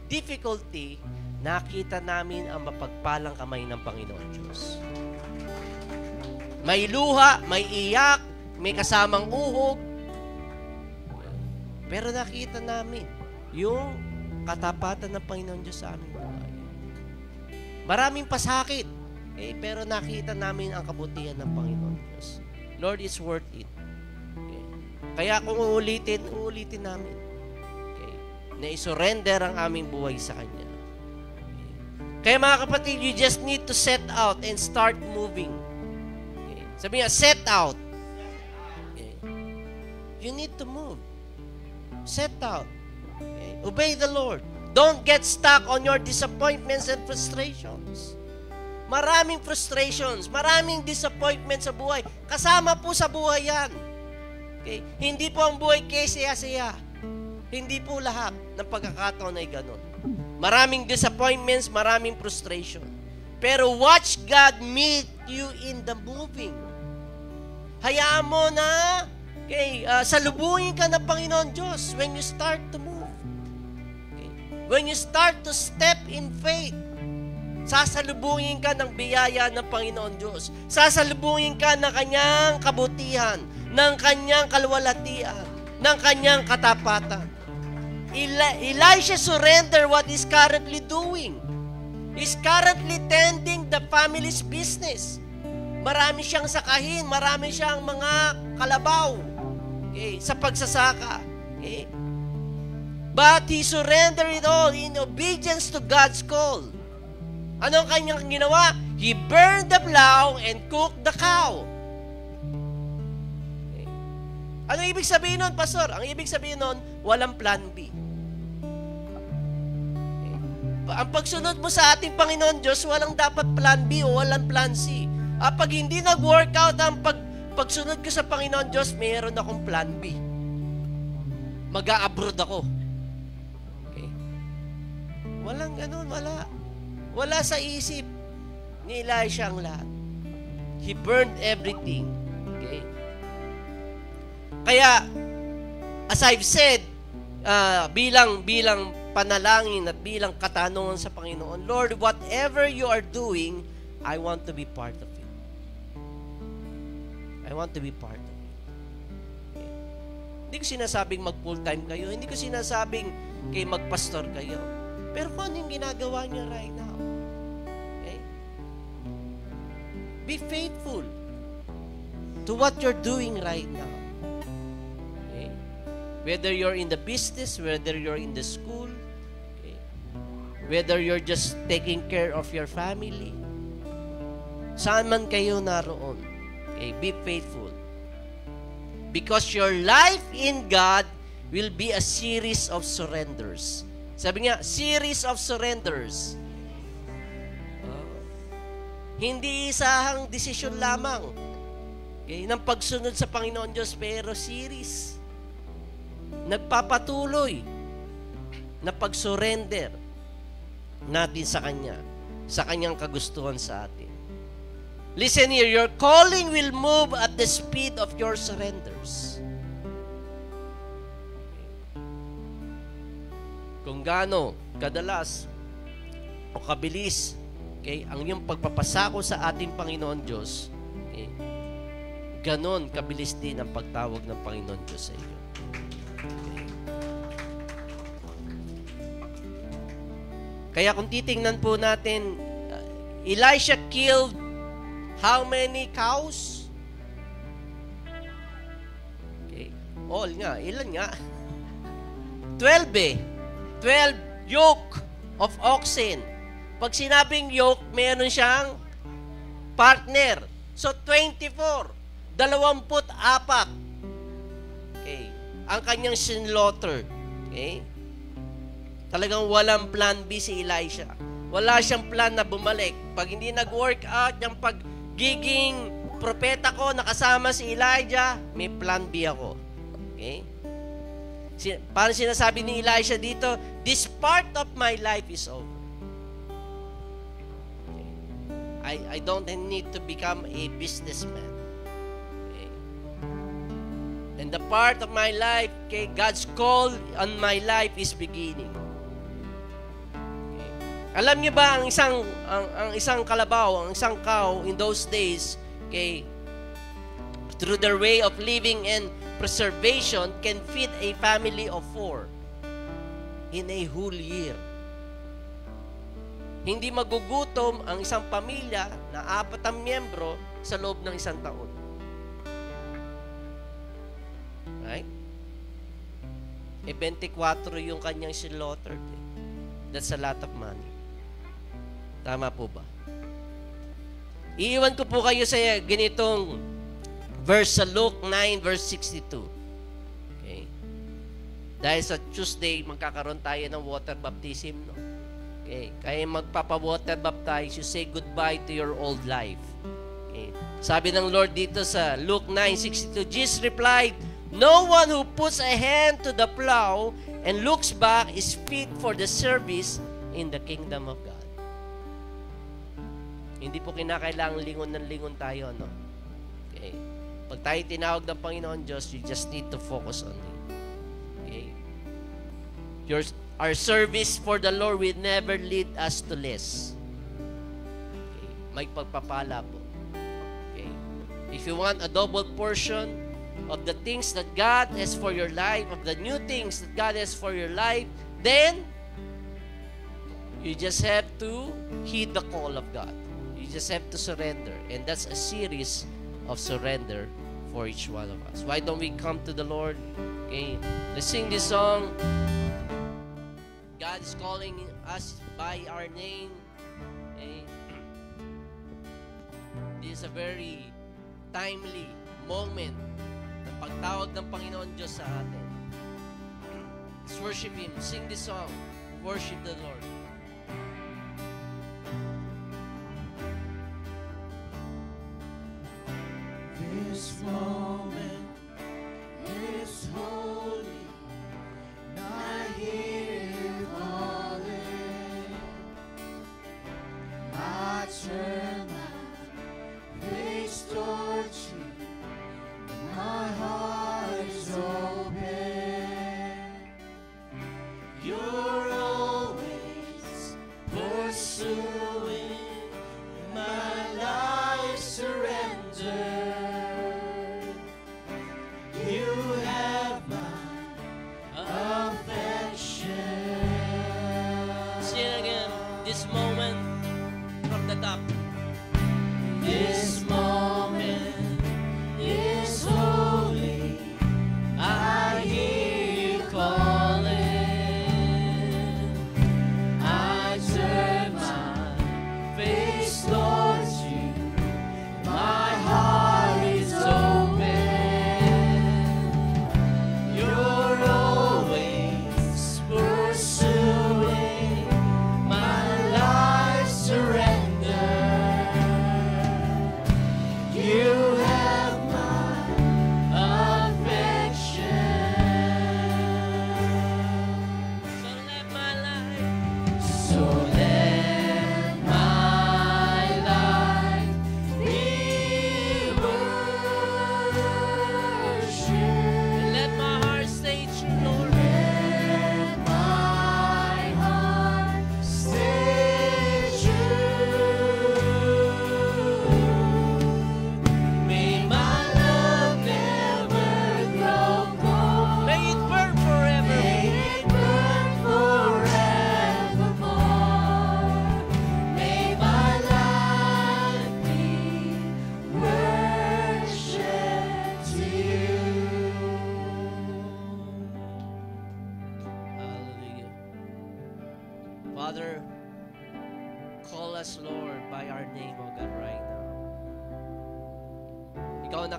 difficulty, nakita namin ang mapagpalang kamay ng Panginoon Diyos. May luha, may iyak, may kasamang uhog. Pero nakita namin yung katapatan ng Panginoon Diyos sa aming buhay. Maraming pasakit, pero nakita namin ang kabutihan ng Panginoon Diyos. Lord, it's worth it. Okay. Kaya kung uulitin namin. Okay. Na isurrender ang aming buhay sa Kanya. Okay. Kaya mga kapatid, you just need to set out and start moving. Okay. Sabi nga, set out. Okay. You need to move. Set out. Okay. Obey the Lord. Don't get stuck on your disappointments and frustrations. Maraming frustrations, maraming disappointments sa buhay. Kasama po sa buhay yan. Okay? Hindi po ang buhay saya-saya. Hindi po lahat ng pagkakataon ay ganon. Maraming disappointments, maraming frustration. Pero watch God meet you in the moving. Hayaan mo na salubungin ka ng Panginoon Diyos when you start to move. Okay? When you start to step in faith. Sasalubungin ka ng biyaya ng Panginoon Diyos. Sasalubungin ka ng Kanyang kabutihan, ng Kanyang kalwalhatian, ng Kanyang katapatan. Elisha surrendered what he's currently doing. He's currently tending the family's business. Marami siyang sakahin, marami siyang mga kalabaw sa pagsasaka. But he surrendered it all in obedience to God's call. Ano ang kanyang ginawa? He burned the plow and cooked the cow. Okay. Ano ibig sabihin nun, Pastor? Ang ibig sabihin nun, walang plan B. Okay. Ang pagsunod mo sa ating Panginoon Diyos, walang dapat plan B o walang plan C. Pag hindi nag-workout ang pagsunod ko sa Panginoon Diyos, mayroon akong plan B. Mag-a-abroad ako. Okay. Walang ganun, wala. Wala sa isip ni Elisha ang lahat. He burned everything. Okay? Kaya, as I've said, bilang panalangin at bilang katanungan sa Panginoon, Lord, whatever you are doing, I want to be part of it. I want to be part of it. Okay? Hindi ko sinasabing mag-full-time kayo. Hindi ko sinasabing magpastor kayo. Pero kung ano yung ginagawa niyo right now? Okay? Be faithful to what you're doing right now. Okay? Whether you're in the business, whether you're in the school, okay? Whether you're just taking care of your family, saan man kayo naroon, okay? Be faithful. Because your life in God will be a series of surrenders. Sabi nga, series of surrenders. Hindi isahang desisyon lamang. Okay, ng pagsunod sa Panginoon Diyos, pero series. Nagpapatuloy na pag-surrender natin sa Kanya, sa Kanyang kagustuhan sa atin. Listen here, your calling will move at the speed of your surrenders. Kung gaano kadalas o kabilis, okay, ang iyong pagpapasako sa ating Panginoon Diyos, okay, ganon kabilis din ang pagtawag ng Panginoon Diyos sa iyo. Okay. Kaya kung titingnan po natin, Elisha killed how many cows? Okay. All nga. Ilan nga? 12 eh. 12 yoke of oxen. Pag sinabing yoke, meron siyang partner. So, 24. 24. Okay. Ang kanyang sinlaughter. Okay. Talagang walang plan B si Elisha. Wala siyang plan na bumalik. Pag hindi nag-work out yung pagiging propeta ko, nakasama si Elijah, may plan B ako. Okay. Parang sinasabi ni Elisha dito, this part of my life is over. I don't need to become a businessman. Okay. And the part of my life, okay, God's call on my life is beginning. Okay. Alam niyo ba ang isang kalabaw, ang isang cow in those days, okay, through their way of living and preservation can feed a family of 4 in a whole year. Hindi magugutom ang isang pamilya na 4 ang miyembro sa loob ng 1 taon. Right? 24 yung kanyang slaughtered. That's a lot of money. Tama po ba? Iiwan ko po kayo sa ganitong verse sa Luke 9 verse 62. Okay? Dahil sa Tuesday, magkakaroon tayo ng water baptism, no? Okay, kaya magpapa-water baptize, you say goodbye to your old life. Okay. Sabi ng Lord dito sa Luke 9:62, Jesus replied, no one who puts a hand to the plow and looks back is fit for the service in the kingdom of God. Hindi po kinakailangang lingon ng lingon tayo, no? Okay. Pag tayo tinawag ng Panginoon Diyos, you just need to focus on Him. Okay. Our service for the Lord will never lead us to less. Okay. May pagpapala po. Okay. If you want a double portion of the things that God has for your life, of the new things that God has for your life, then you just have to heed the call of God. You just have to surrender. And that's a series of surrender for each one of us. Why don't we come to the Lord? Okay. Let's sing this song. God is calling us by our name. Okay. This is a very timely moment ng pagtawag ng Panginoon Diyos sa atin. Let's worship Him. Sing this song. Worship the Lord. This moment is holy. I hear you calling. I turn my face towards you. My heart is open. You're always pursuing my life surrendered.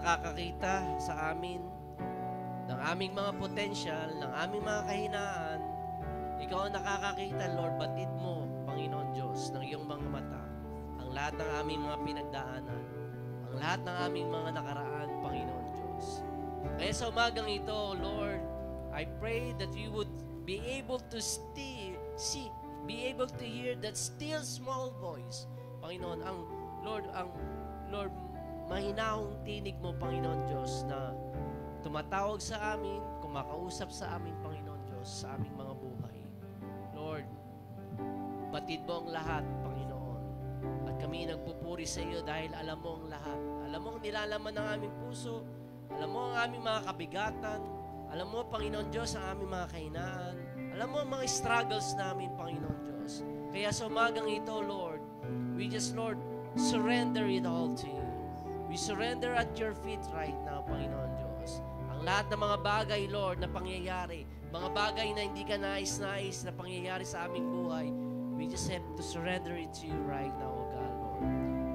nakakakita sa amin ng aming mga potential, ng aming mga kahinaan. Ikaw ang nakakakita, Lord, batid mo, Panginoon Diyos, ng iyong mga mata, ang lahat ng aming mga pinagdaanan, ang lahat ng aming mga nakaraan, Panginoon Diyos. Kaya sa umagang ito, Lord, I pray that you would be able to be able to hear that still small voice, Panginoon, ang Lord, mahinahong tinig mo, Panginoon Diyos, na tumatawag sa amin, kumakausap sa amin, Panginoon Diyos, sa aming mga buhay. Lord, batid mo ang lahat, Panginoon. At kami nagpupuri sa iyo dahil alam mo ang lahat. Alam mo ang nilalaman ng aming puso. Alam mo ang aming mga kabigatan. Alam mo, Panginoon Diyos, ang aming mga kahinaan. Alam mo ang mga struggles namin, Panginoon Diyos. Kaya sa umagang ito, Lord, we just, Lord, surrender it all to you. We surrender at your feet right now, Panginoon Diyos. Ang lahat ng mga bagay, Lord, na pangyayari, mga bagay na hindi ka nais-nais na pangyayari sa aming buhay, we just have to surrender it to you right now, O God, Lord.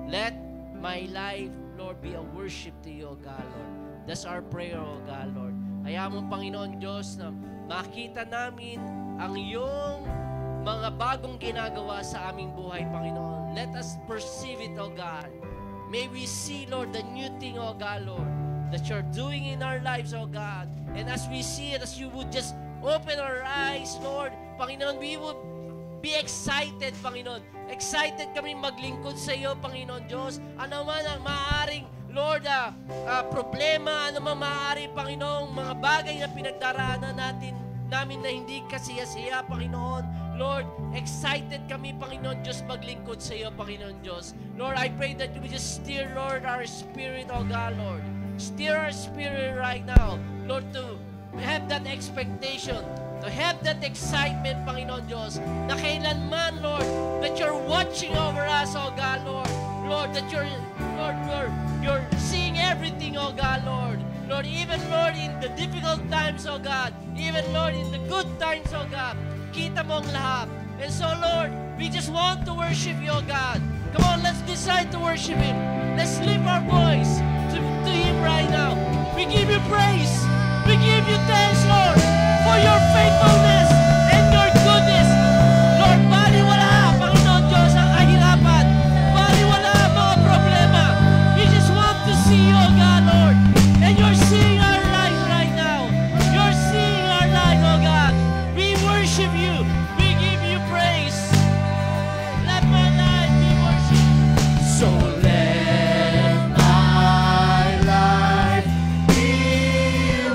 Let my life, Lord, be a worship to you, O God, Lord. That's our prayer, O God, Lord. Kaya mo, Panginoon Diyos, na makita namin ang iyong mga bagong ginagawa sa aming buhay, Panginoon. Let us perceive it, O God. May we see, Lord, the new thing, O God, Lord, that you're doing in our lives, O God. And as we see it, as you would just open our eyes, Lord, Panginoon, we would be excited, Panginoon. Excited kami maglingkod sa iyo, Panginoon Diyos. Ano man ang maaaring, Lord, problema, ano man maaari, Panginoon, mga bagay na pinagdaraanan namin na hindi kasiya-siya, Panginoon. Lord, excited kami, Panginoon Diyos, maglingkod sa iyo, Panginoon Diyos. Lord, I pray that you would just steer, Lord, our spirit, O God, Lord. Steer our spirit right now, Lord, to have that expectation, to have that excitement, Panginoon Diyos, na kailanman, Lord, that you're watching over us, O God, Lord. Lord, that you're seeing everything, O God, Lord. Lord, even, Lord, in the difficult times, O God, even, Lord, in the good times, O God, kita mo ang lahat. And so, Lord, we just want to worship you, O God. Come on, let's decide to worship Him. Let's lift our voice to Him right now. We give you praise. We give you thanks, Lord, for your faithfulness and your goodness. Lord, baliwala, Panginoon Diyos, ang kahirapan. Baliwala ang mga problema. We just want to see you, O God, Lord. And you're seeing our life right now. You're seeing our life, O God. We worship you. We give you praise. Let my life be worship. So let my life be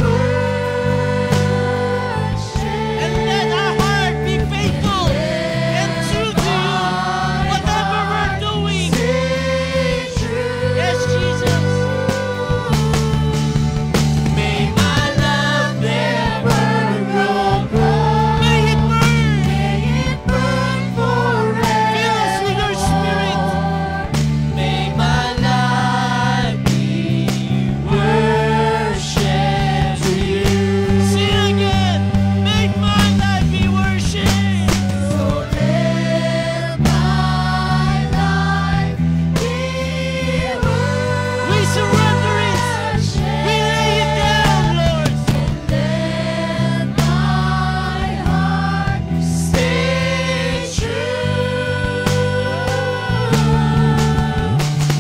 worship. And let our heart be faithful and true to you, whatever we're doing. Yes, Jesus. May my love never grow cold. May it burn. May it burn forever. Fill us with your spirit. May my life be worship to you. Sing again. Make my life be worship. So let my life be worship. We surrender it. We lay it down, Lord. Let my heart stay true.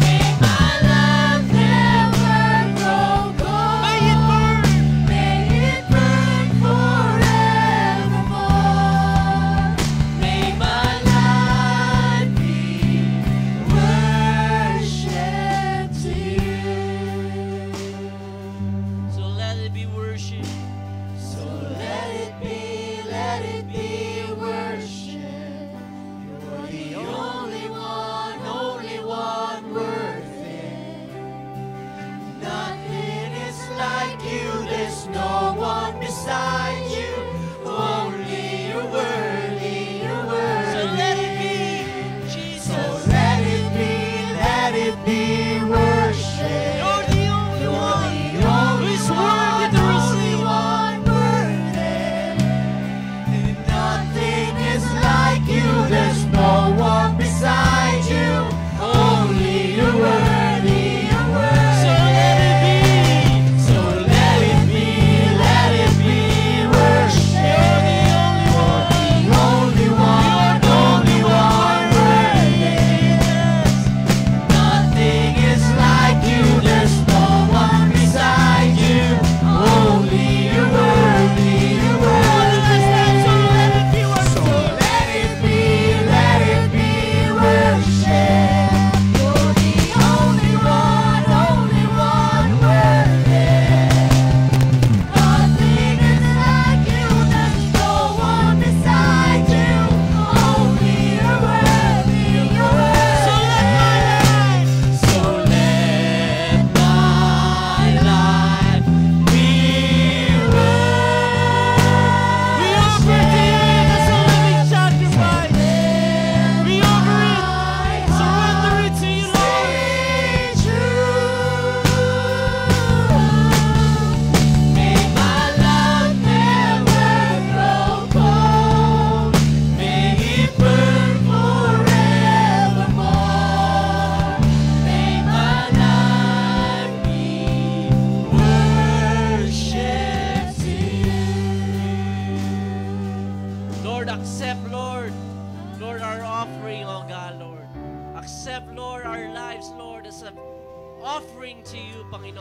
May my love never grow cold. May it burn. May it burn forevermore. May my life be worship to you. So let it be worship. So let it be worship. You're the only one worth it. Nothing is like you, there's no one beside you. Only you're worthy, you're worthy. So let it be, So Jesus. let it be worship. You're the only one The only who is worthy to receive. one worthy. And nothing is like you, there's no one beside you. Only you're worthy, you're worthy. So let it be,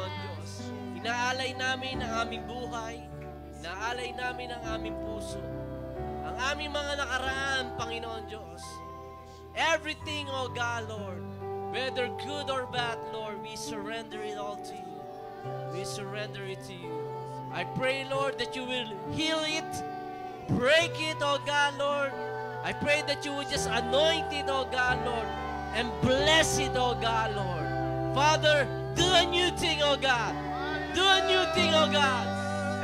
Panginoon Diyos. Inaalay namin ang aming buhay, inaalay namin ang aming puso, ang aming mga nakaraan, Panginoon Diyos. Everything, O God, Lord, whether good or bad, Lord, we surrender it all to you. We surrender it to you. I pray, Lord, that you will heal it, break it, O God, Lord. I pray that you would just anoint it, O God, Lord, and bless it, O God, Lord. Father, do a new thing, O God. Do a new thing, O God.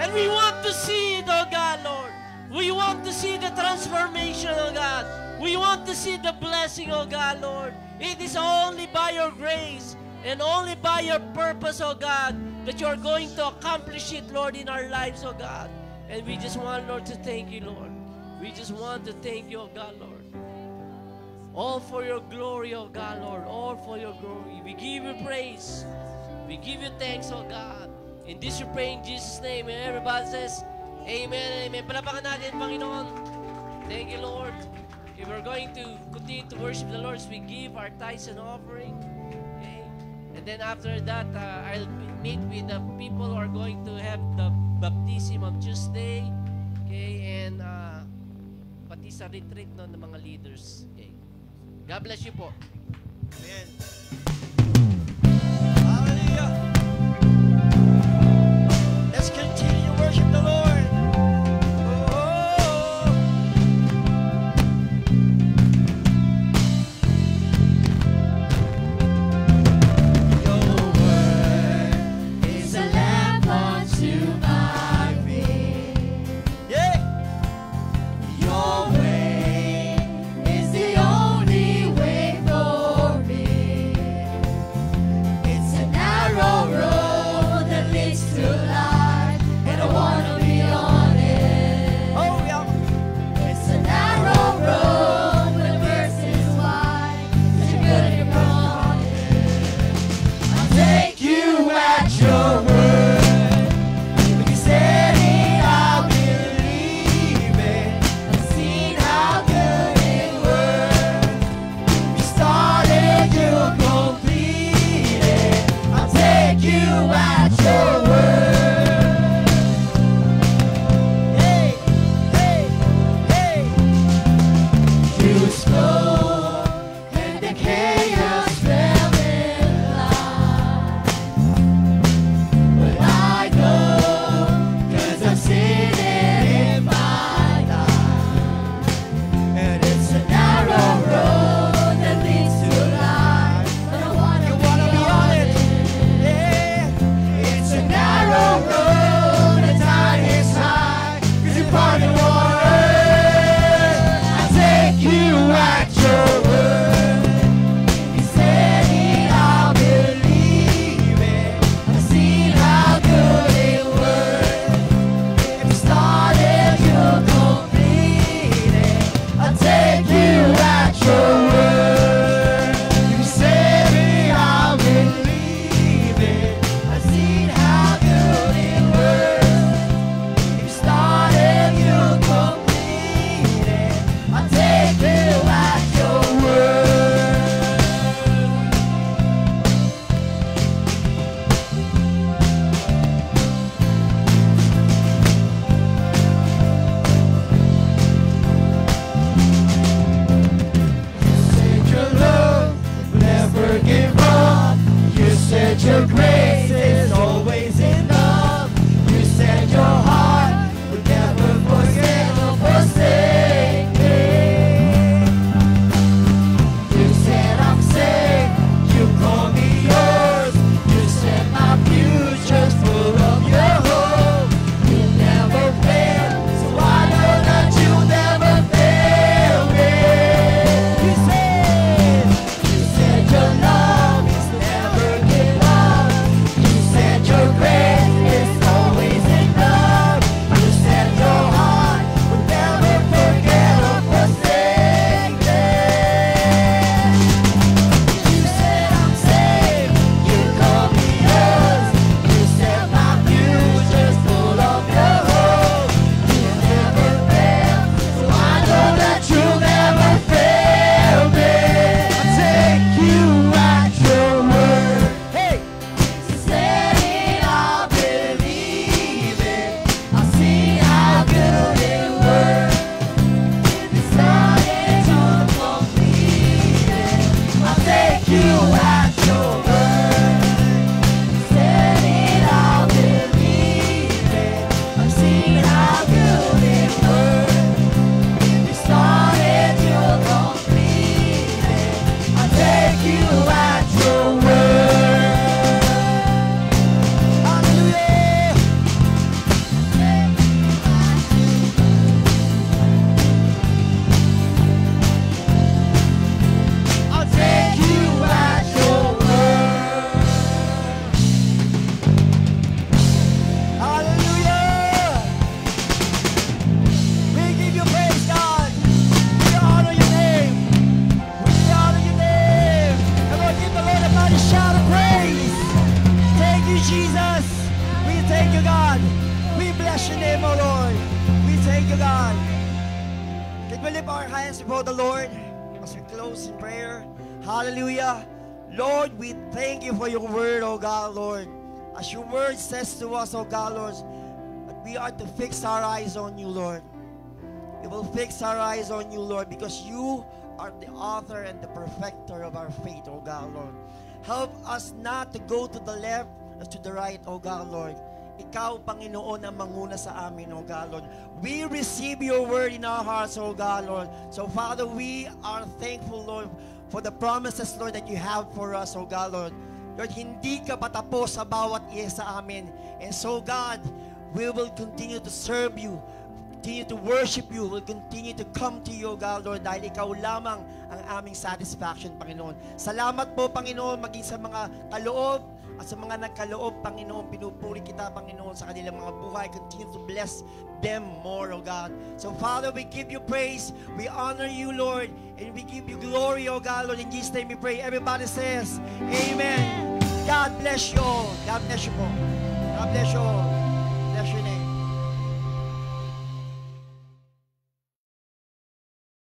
And we want to see it, O God, Lord. We want to see the transformation, O God. We want to see the blessing, O God, Lord. It is only by your grace and only by your purpose, O God, that you are going to accomplish it, Lord, in our lives, O God. And we just want, Lord, to thank you, Lord. We just want to thank you, O God, Lord. All for your glory, O God, Lord. All for your glory. We give you praise. We give you thanks, O God. In this we pray in Jesus' name. And everybody says, Amen, amen. Palapakan natin, Panginoon. Thank you, Lord. Okay, we're going to continue to worship the Lord as we give our tithes and offering. Okay? And then after that, I'll meet with the people who are going to have the baptism on Tuesday. Okay? And pati sa retreat no, ng mga leaders. Okay? God bless you po. Amen. Hallelujah. Let's continue to worship the Lord. Oh. Your word is a lamp unto my feet. Yeah. Your way is the only way for me. Jesus. We thank you, God. We bless your name, O Lord. We thank you, God. Can we lift our hands before the Lord as we close in prayer? Hallelujah. Lord, we thank you for your word, O God, Lord. As your word says to us, O God, Lord, that we are to fix our eyes on you, Lord. We will fix our eyes on you, Lord, because you are the author and the perfecter of our faith, O God, Lord. Help us not to go to the left or to the right, O God, Lord. Ikaw, Panginoon, ang manguna sa amin, O God, Lord. We receive your word in our hearts, O God, Lord. So, Father, we are thankful, Lord, for the promises, Lord, that you have for us, O God, Lord. Lord, hindi ka patapos sa bawat isa sa amin. And so, God, we will continue to serve you, continue to worship you, will continue to come to you, O God, Lord, dahil ikaw lamang ang aming satisfaction, Panginoon. Salamat po, Panginoon, maging sa mga kaloob at sa mga nagkaloob, Panginoon. Pinupuri kita, Panginoon, sa kanilang mga buhay. Continue to bless them more, O God. So, Father, we give you praise. We honor you, Lord, and we give you glory, O God, Lord. In Jesus' name we pray. Everybody says, Amen. God bless you all. God bless you all. God bless you all.